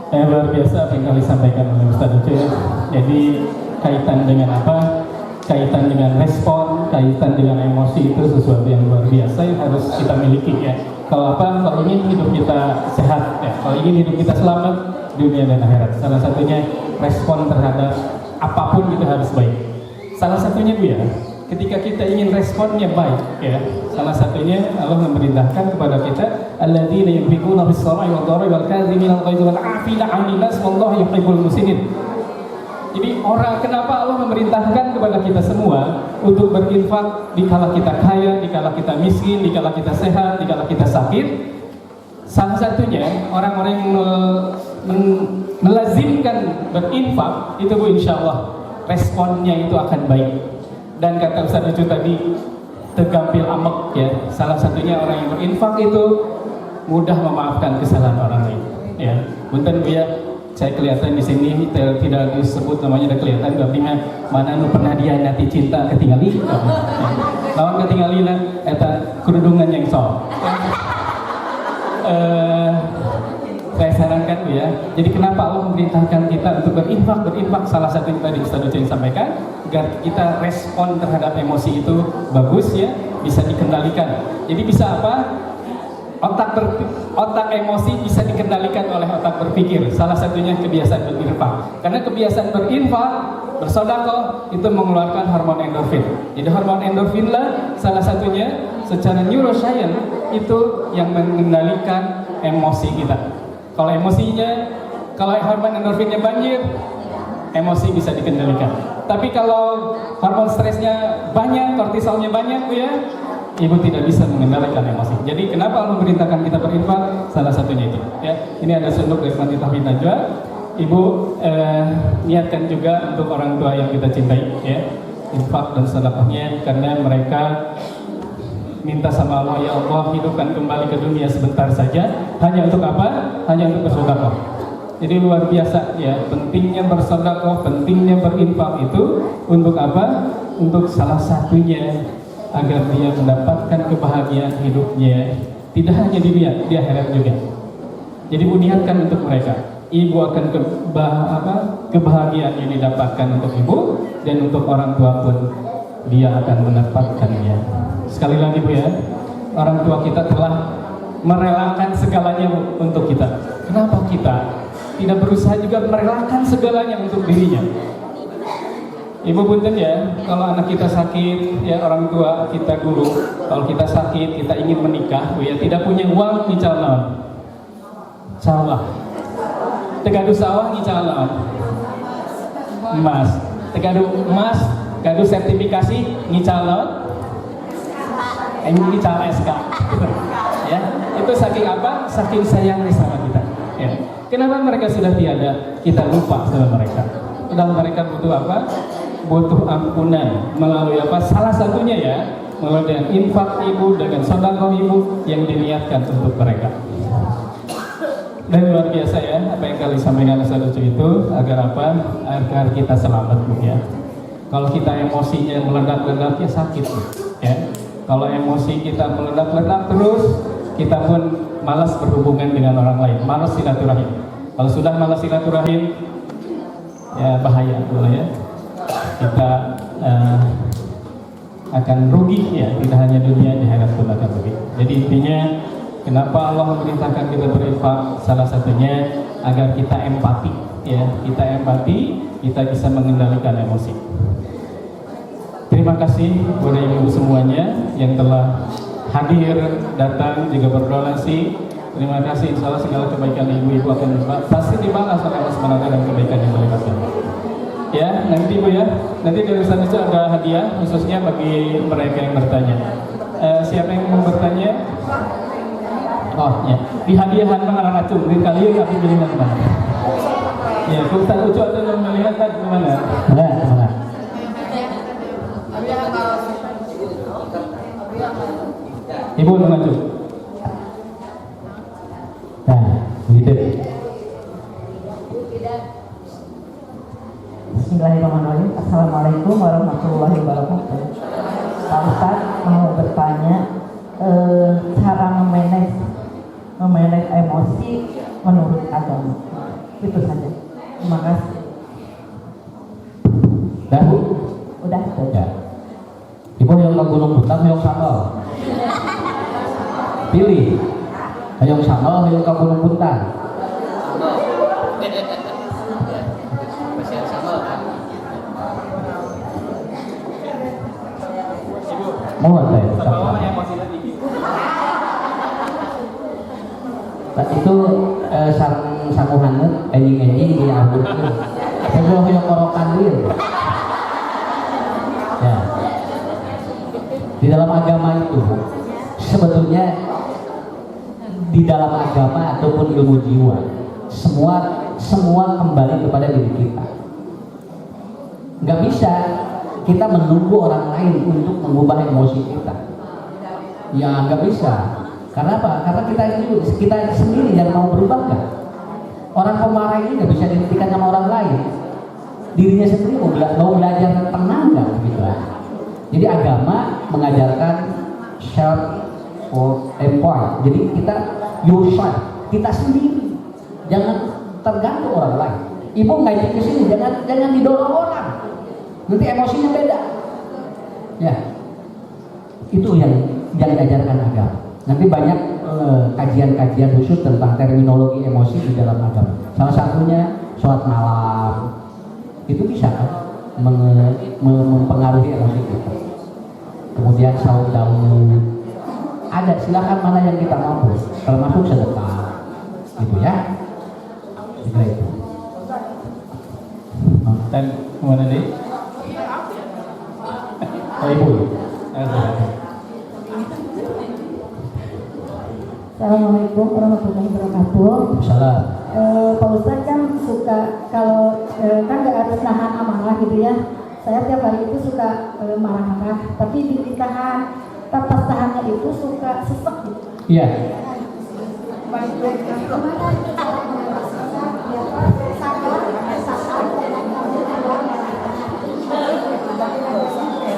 Luar biasa apa yang kali sampaikan oleh Ustaz Ucu ya. Jadi kaitan dengan apa? Kaitan dengan respon, kaitan dengan emosi itu sesuatu yang luar biasa yang harus kita miliki ya. Kalau apa? Kalau ingin hidup kita sehat ya. Kalau ingin hidup kita selamat dunia dan akhirat. Salah satunya respon terhadap apapun itu harus baik. Salah satunya Bu ya, ketika kita ingin responnya baik ya, salah satunya Allah memerintahkan kepada kita alladzina yunfiquna bis-sarai wad-dharai wal kadhimina al-ghaidha wal 'afina 'anil nas wallahu yuhibbul muhsinin. Jadi kenapa Allah memerintahkan kepada kita semua untuk berinfak dikala kita kaya, dikala kita miskin, dikala kita sehat, dikala kita sakit? Salah satunya orang-orang yang melazimkan berinfak itu Bu, insya Allah responnya itu akan baik. Dan kata Ustaz Ucu tadi tegampil amek ya, salah satunya orang yang berinfak itu mudah memaafkan kesalahan orang lain ya. Punten Bu ya, saya kelihatan di sini tidak disebut namanya, udah kelihatan berarti mana nu pernah dia nanti cinta ketinggali lawan ketinggali eta kerudungan yang sok. Saya sarankan Bu ya, jadi kenapa Allah memerintahkan kita untuk berinfak salah satunya tadi Ustaz Ucu yang sampaikan, agar kita respon terhadap emosi itu bagus ya, bisa dikendalikan. Jadi bisa apa? Otak emosi bisa dikendalikan oleh otak berpikir. Salah satunya kebiasaan berinfak. Karena kebiasaan berinfak, bersedekah itu mengeluarkan hormon endorfin. Jadi hormon endorfin lah salah satunya secara neuroscience itu yang mengendalikan emosi kita. Kalau hormon endorfinnya banjir, emosi bisa dikendalikan. Tapi kalau hormon stresnya banyak, kortisolnya banyak Bu ya, ibu tidak bisa mengendalikan emosi. Jadi kenapa Allah memerintahkan kita berinfak? Salah satunya itu ya. Ini ada sunduk dari Pak Taufik Najwa. Ibu niatkan juga untuk orang tua yang kita cintai ya, infak dan sedekahnya, karena mereka minta sama Allah, ya Allah hidupkan kembali ke dunia sebentar saja. Hanya untuk apa? Hanya untuk bersedekah. Jadi luar biasa ya, pentingnya bersedekah, pentingnya berinfak itu untuk apa? Untuk salah satunya agar dia mendapatkan kebahagiaan hidupnya, tidak hanya di dunia, di akhirat juga. Jadi niatkan untuk mereka. Ibu akan kebahagiaan yang didapatkan untuk ibu, dan untuk orang tua pun dia akan mendapatkannya. Sekali lagi Bu ya, orang tua kita telah merelakan segalanya untuk kita. Kenapa kita tidak berusaha juga merelakan segalanya untuk dirinya? Ibu punten ya, kalau anak kita sakit ya, orang tua kita dulu kalau kita sakit, kita ingin menikah Bu ya, tidak punya uang ngical naon? Sawah. Tegadu sawah ngical naon? Emas. Tegadu emas, gadu sertifikasi ngical naon? Ini cara SK ya, itu saking apa? Saking sayangnya sama kita ya. Kenapa mereka sudah tiada, kita lupa sama mereka. Padahal mereka butuh apa? Butuh ampunan melalui apa? Salah satunya ya, melalui dengan infak ibu, dengan sedekah ibu yang diniatkan untuk mereka. Dan luar biasa ya, apa yang kali sampaikan Ustaz Ucu itu, agar apa? Agar kita selamat Bu ya. Kalau kita emosinya meledak-ledak ya sakit Bu ya. Kalau emosi kita meledak-ledak terus, kita pun malas berhubungan dengan orang lain, malas silaturahim. Kalau sudah malas silaturahim, ya bahaya dulu ya. Kita akan rugi ya, tidak hanya dunia, di akhirat pun akan rugi. Jadi intinya, kenapa Allah memerintahkan kita berinfak? Salah satunya agar kita empati ya, kita empati, kita bisa mengendalikan emosi. Terima kasih kepada ibu semuanya yang telah hadir, datang, juga berdonasi. Terima kasih, insya Allah segala kebaikan ibu-ibu akan pasti dibalas oleh Allah SWT dan kebaikan yang berlipat. Ya, nanti Bu ya, nanti dari Ustaz Ucu ada hadiah khususnya bagi mereka yang bertanya. Siapa yang mau bertanya? Oh ya, di hadiahan mengarang racun, di kalian tapi pilih mana? Ya, Ustaz Ucu ada yang melihat tadi mana? Mana? Ibu maju. Nah, begitu. Bismillahirrahmanirrahim. Assalamualaikum warahmatullahi wabarakatuh. Pak Ustadz mau bertanya, cara menurut agama. Itu saja. Terima kasih. Dah Bu? Udah. Ya. Ibu yang ke Gunung Puntang, yang sambal. Pilih. Yang sambal, yang ke Gunung Puntang. Mohon teh. Itu sarung hangat, enjing-enjing di abut. Sebelum yang korokan dia. Ya. Di dalam agama itu sebetulnya di dalam agama ataupun ilmu jiwa semua kembali kepada diri kita. Nggak bisa kita menunggu orang lain untuk mengubah emosi kita. Ya nggak bisa. Karena apa? Karena kita sendiri yang mau berubah kan. Orang pemarah ini nggak bisa dihentikan sama orang lain. Dirinya sendiri mau belajar tenang nggak gitu lah. Jadi agama mengajarkan self employed. Jadi kita yourself, kita sendiri, jangan tergantung orang lain. Ibu ngaji ke sini, jangan didorong orang. Nanti emosinya beda. Ya, itu yang diajarkan agama. Nanti banyak kajian-kajian khusus tentang terminologi emosi di dalam agama. Salah satunya sholat malam, itu bisa kan mempengaruhi emosi kita. Kemudian saum daun, ada, silakan mana yang kita mampu, termasuk sedekah, gitu ya. Itu. Dan kemana nih? Oh ibu. Assalamualaikum warahmatullahi wabarakatuh. Salam. Pak Ustadz kan suka kalau kan nggak harus nahan amarah gitu ya. Saya tiap hari itu suka marah-marah, tapi ditahan, pas tahannya itu suka sesek gitu. Iya.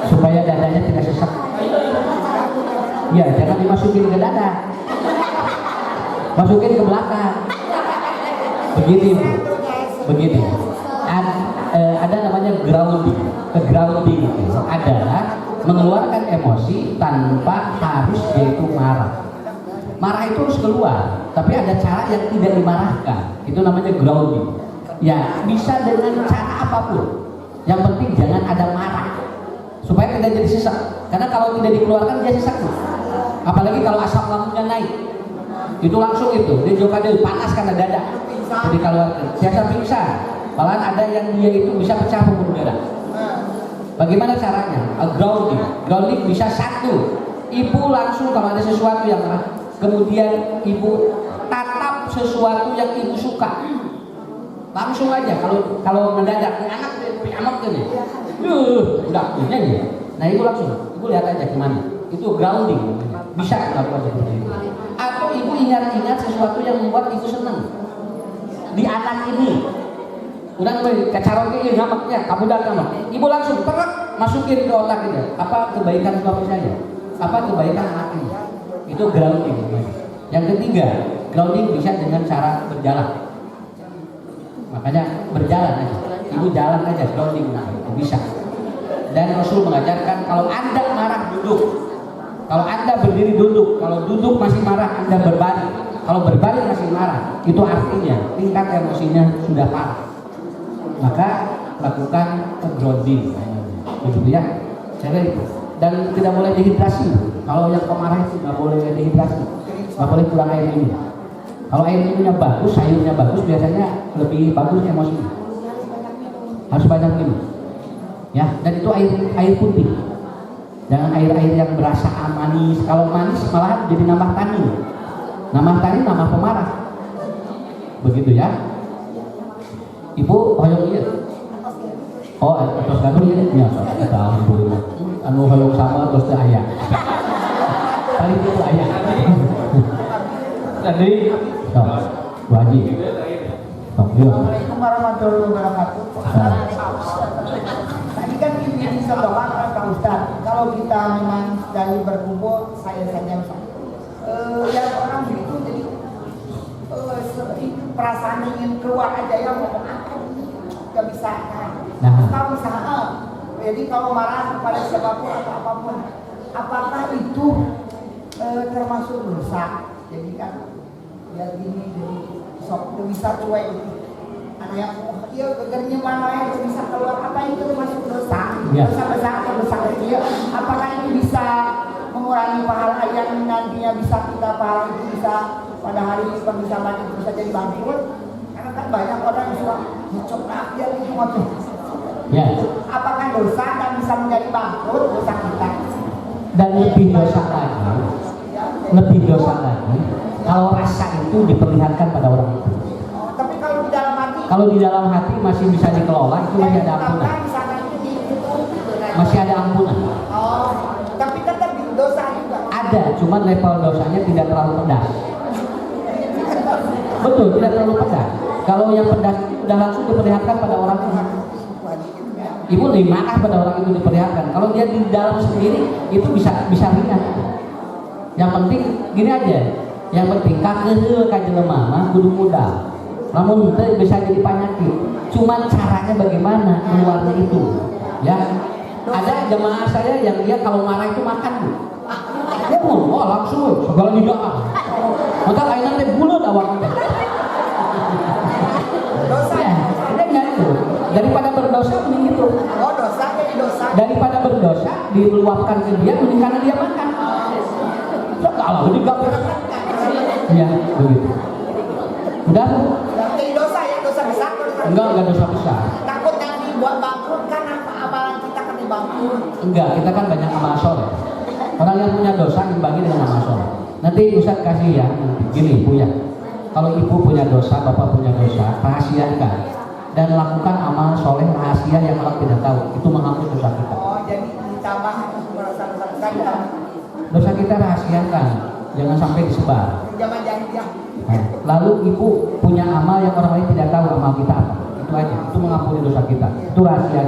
Supaya dadanya tidak sesak. Ya, jangan dimasukin ke dada. Masukin ke belakang. Begini. Ada namanya grounding. Grounding itu adalah mengeluarkan emosi tanpa harus yaitu marah. Marah itu harus keluar, tapi ada cara yang tidak dimarahkan. Itu namanya grounding. Ya, bisa dengan cara apapun. Yang penting jangan ada marah. Supaya tidak jadi sesak. Karena kalau tidak dikeluarkan dia sesak. Apalagi kalau asam lambungnya naik. Itu langsung dia juga panas karena dada. Jadi kalau biasa pingsan, malahan ada yang dia itu bisa pecah pembuluh darah. Bagaimana caranya? Grounding bisa satu. Ibu langsung kalau ada sesuatu yang marah, kemudian ibu tatap sesuatu yang ibu suka. Langsung aja kalau mendadak anak nih. Udah punya nih. Nah ibu langsung, ibu lihat aja kemana. Itu grounding. Bisa melakukan seperti itu. Atau ibu ingat-ingat sesuatu yang membuat ibu senang di anak ini. Udah kecaroke ngamaknya, kamu datang. Ibu langsung masukin ke otak dia. Apa kebaikan suami saya? Apa kebaikan anak ini? Itu grounding. Yang ketiga, grounding bisa dengan cara berjalan. Makanya berjalan aja. Ibu jalan aja, grounding itu bisa. Dan Rasul mengajarkan kalau Anda marah duduk. Kalau Anda berdiri duduk, kalau duduk masih marah Anda berbaring. Kalau berbaring masih marah, itu artinya tingkat emosinya sudah parah. Maka lakukan grounding, begitu ya. Dan tidak boleh dehidrasi. Kalau yang pemarah itu nggak boleh dehidrasi, nggak boleh kurang air minum. Kalau air minumnya bagus, sayurnya bagus, biasanya lebih bagus emosinya. Harus banyak minum. Ya, dan itu air putih. Jangan air-air yang berasa manis. Kalau manis malahan jadi nambah tanin. Nambah tanin, nambah pemarah. Begitu ya. Ibu hoyong iya. Oh, terus kado iya. Ya, alhamdulillah. Anu hoyong sama terus teh aya. Paling itu aya. Tadi wajib. Assalamualaikum warahmatullahi wabarakatuh. Tadi kan ini disampaikan Pak Ustaz, kalau kita memang dari berkumpul saya saja Ustaz. Yang orang itu jadi perasaan ingin keluar aja ya ngomong apa nggak bisa kan. Nah. Kalau misalnya jadi kalau marah kepada siapapun atau apapun, apakah itu termasuk dosa? Jadi kan ya gini, jadi sok bisa cuek anak yang iya gegernya mana yang bisa keluar, apa itu termasuk dosa? Ya. Dosa besar atau dosa kecil? Apakah itu bisa mengurangi pahala yang nantinya bisa kita pahala itu bisa pada hari ini bisa lagi bisa jadi bangkrut? Karena kan banyak orang yang suka ngecok dia itu macam. Ya. Apakah dosa dan bisa menjadi bangkrut dosa kita? Dan lebih dosa lagi kalau rasa itu diperlihatkan pada orang itu. Tapi kalau di dalam hati, Kalau di dalam hati masih bisa dikelola, itu masih ada ampunan. Masih ada ampunan. Oh, tapi tetap dosa juga. Ada, cuman level dosanya tidak terlalu pedas. Betul, tidak terlalu pedas. Kalau yang pedas itu udah langsung diperlihatkan pada orang itu. Ibu lebih marah pada orang itu diperlihatkan. Kalau dia di dalam sendiri itu bisa ringan. Yang penting gini aja. Yang penting kakeuheul ka jelema mah kudu muda. Namun itu bisa jadi penyakit. Cuman caranya bagaimana keluarnya itu. Ya. Ada jemaah saya yang dia kalau marah itu makan. Dia mau langsung segala didoa. Maka ayeuna teh buleut awakna. Dosa. Ya, ada enggak itu? Daripada berdosa mending gitu. Oh, dosa jadi dosa. Daripada berdosa diluapkan ke dia mending karena dia makan. Segala jadi gak ya, begitu. Udah? Jadi dosa ya, dosa besar. Enggak dosa besar. Takut nanti buat bangkrut kan apa amalan kita kan bangkrut. Enggak, kita kan banyak amal soleh. Orang yang punya dosa dibagi dengan amal soleh. Nanti Ustaz kasih ya, gini Bu ya. Kalau ibu punya dosa, bapak punya dosa, rahasiakan dan lakukan amal soleh rahasia yang orang tidak tahu. Itu menghapus dosa kita. Oh, jadi ditambah dosa-dosa kita. Dosa kita rahasiakan, jangan sampai disebar. Zaman jahiliyah. Nah, lalu ibu punya amal yang orang lain tidak tahu amal kita apa. Itu aja, itu mengampuni dosa kita. Itu rahasia.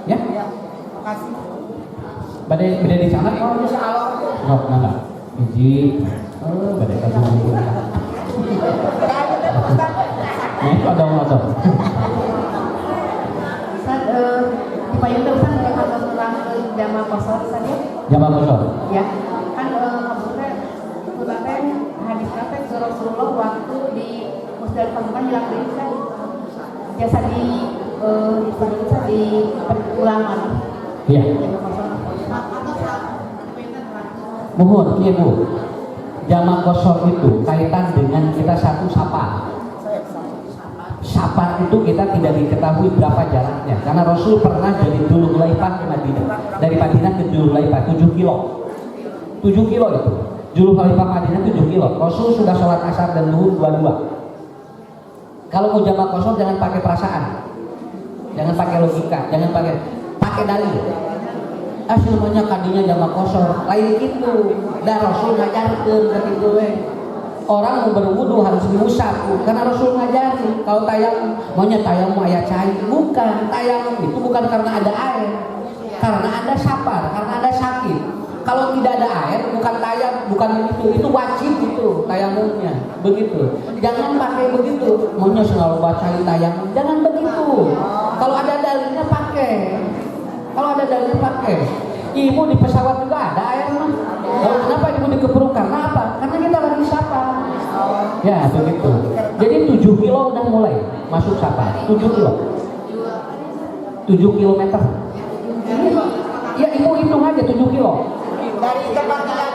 Ya? Ya, makasih. Badai di sana? Oh, insya Allah. Sok nana. Biji. Badai kasih. Nah itu ada motor. Ustaz, di payung itu Ustaz kalau tentang jamaah kosor Ustaz ya? Jamaah motor. Ya, kan maksudnya kebetulan hadisnya teh Rasulullah waktu di Musdalifah kan bilang ini kan biasa di ulangan. Iya. Mohon, iya Bu. Jamaah kosor itu kaitan dengan kita satu sapa. Safar itu kita tidak diketahui berapa jaraknya karena Rasul pernah dari Dzulhulaifah ke Madinah, dari Madinah ke Dzulhulaifah 7 kilo 7 kilo itu Dzulhulaifah Madinah 7 kilo. Rasul sudah sholat asar dan zuhur dua-dua. Kalau mau jamaah kosor jangan pakai perasaan, jangan pakai logika, jangan pakai dalil. Semuanya kadinya jamaah kosor lain itu dan Rasul ngajarkeun gitu orang mau berwudu harus diusap karena Rasul ngajari. Kalau tayamum maunya tayamum aya cai, bukan. Tayamum itu bukan karena ada air, karena ada safar, karena ada sakit. Kalau tidak ada air bukan tayam, bukan itu wajib itu tayamumnya begitu. Jangan pakai begitu maunya selalu bacain tayamum, jangan begitu. Kalau ada dalilnya pakai, kalau ada dalilnya pakai. Ibu di pesawat juga ada air mah. Lalu kenapa ibu dikepuruk? Karena apa? Karena kita lagi safar. Ya begitu. Jadi 7 kilo udah mulai masuk safar. 7 kilo. 7 kilometer. Ya ibu hitung aja 7 kilo. Dari tempat kita.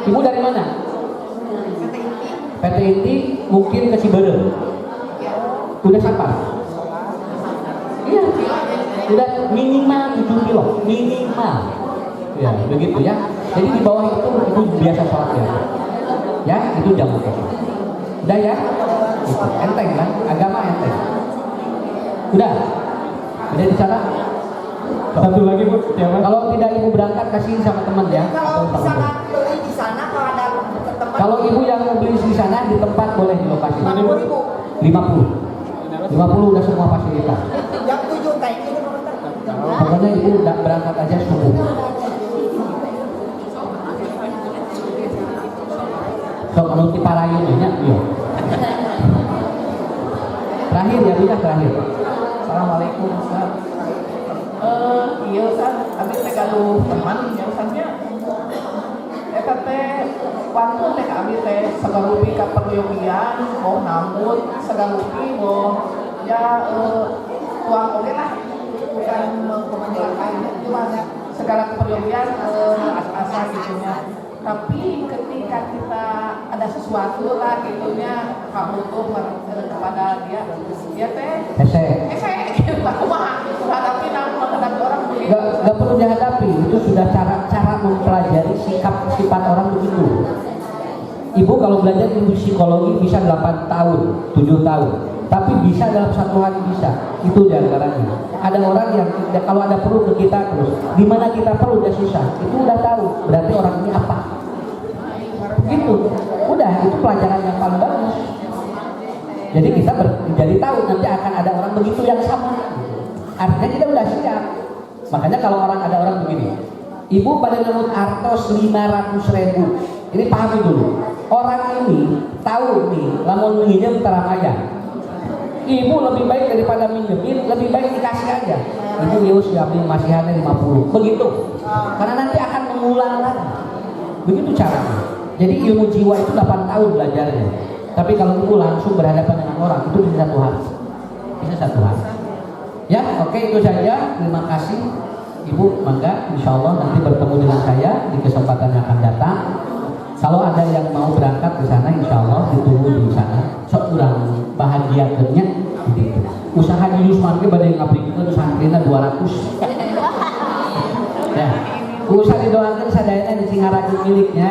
Ibu dari mana? PT Inti mungkin ke Ciberem. Udah safar. Iya. Udah minimal 7 kilo, minimal. Ya, begitu ya. Jadi di bawah itu biasa sholatnya. Ya, itu jam apa? Udah ya? Gitu. Enteng kan? Agama enteng. Udah di sana. Satu lagi Bu, siapa? Kalau tidak ibu berangkat kasihin sama teman ya. Kalau Atau teman. misalkan beli di sana kalau ada tempat Kalau ibu yang mau beli di sana di tempat boleh di lokasi. 50.000. 50 udah semua fasilitas. Jam 7 teh ini Pokoknya ibu udah berangkat aja subuh. So, kalau di Parayun nya, iya. Terakhir ya, bisa terakhir. Assalamualaikum Ustaz. Iya Ustaz, abis teh gaduh teman ya Ustaznya. Eta teh waktu teh abis teh sagarupi ka peryogian, mau namun sagarupi mau ya tuang oke lah, bukan kemenjelakan cuma segala keperluan asa-asa gitunya. Tapi ketika kita ada sesuatu lah gitunya butuh kepada dia teh gitu aku mah hadapi namun menghadapi orang begitu. Gak perlu dihadapi, itu sudah cara mempelajari sikap sifat orang begitu. Ibu kalau belajar ilmu psikologi bisa 8 tahun, 7 tahun, tapi bisa dalam satu hari bisa. Itu diantaranya. Ada orang yang kalau ada perlu ke kita terus, di mana kita perlu dia susah, itu udah tahu. Berarti orang ini apa? Begitu. Udah, itu pelajaran yang paling bagus. Jadi kita jadi tahu nanti akan ada orang begitu yang sama. Artinya kita udah siap. Makanya kalau ada orang begini, ibu pada ngemut artos 500.000. Ini pahami dulu. Orang ini tahu nih, lamun minjem teramaya. Ibu lebih baik daripada minjemin, lebih baik dikasih aja. Ibu Yus diambil masihannya 50. Begitu. Karena nanti akan mengulang lagi. Begitu caranya. Jadi ilmu jiwa itu 8 tahun belajarnya. Tapi kalau ibu langsung berhadapan dengan orang, itu bisa satu hari. Bisa satu hari. Ya, oke, itu saja. Terima kasih. Ibu, mangga insya Allah nanti bertemu dengan saya di kesempatan yang akan datang. Kalau ada yang mau berangkat ke sana, insya Allah ditunggu di sana. Sok kurang bahagia kerja. Usaha di Yusman ke badai ngapikeun santrina 200. Ya. Usaha didoakan sadayana di Singaraja miliknya.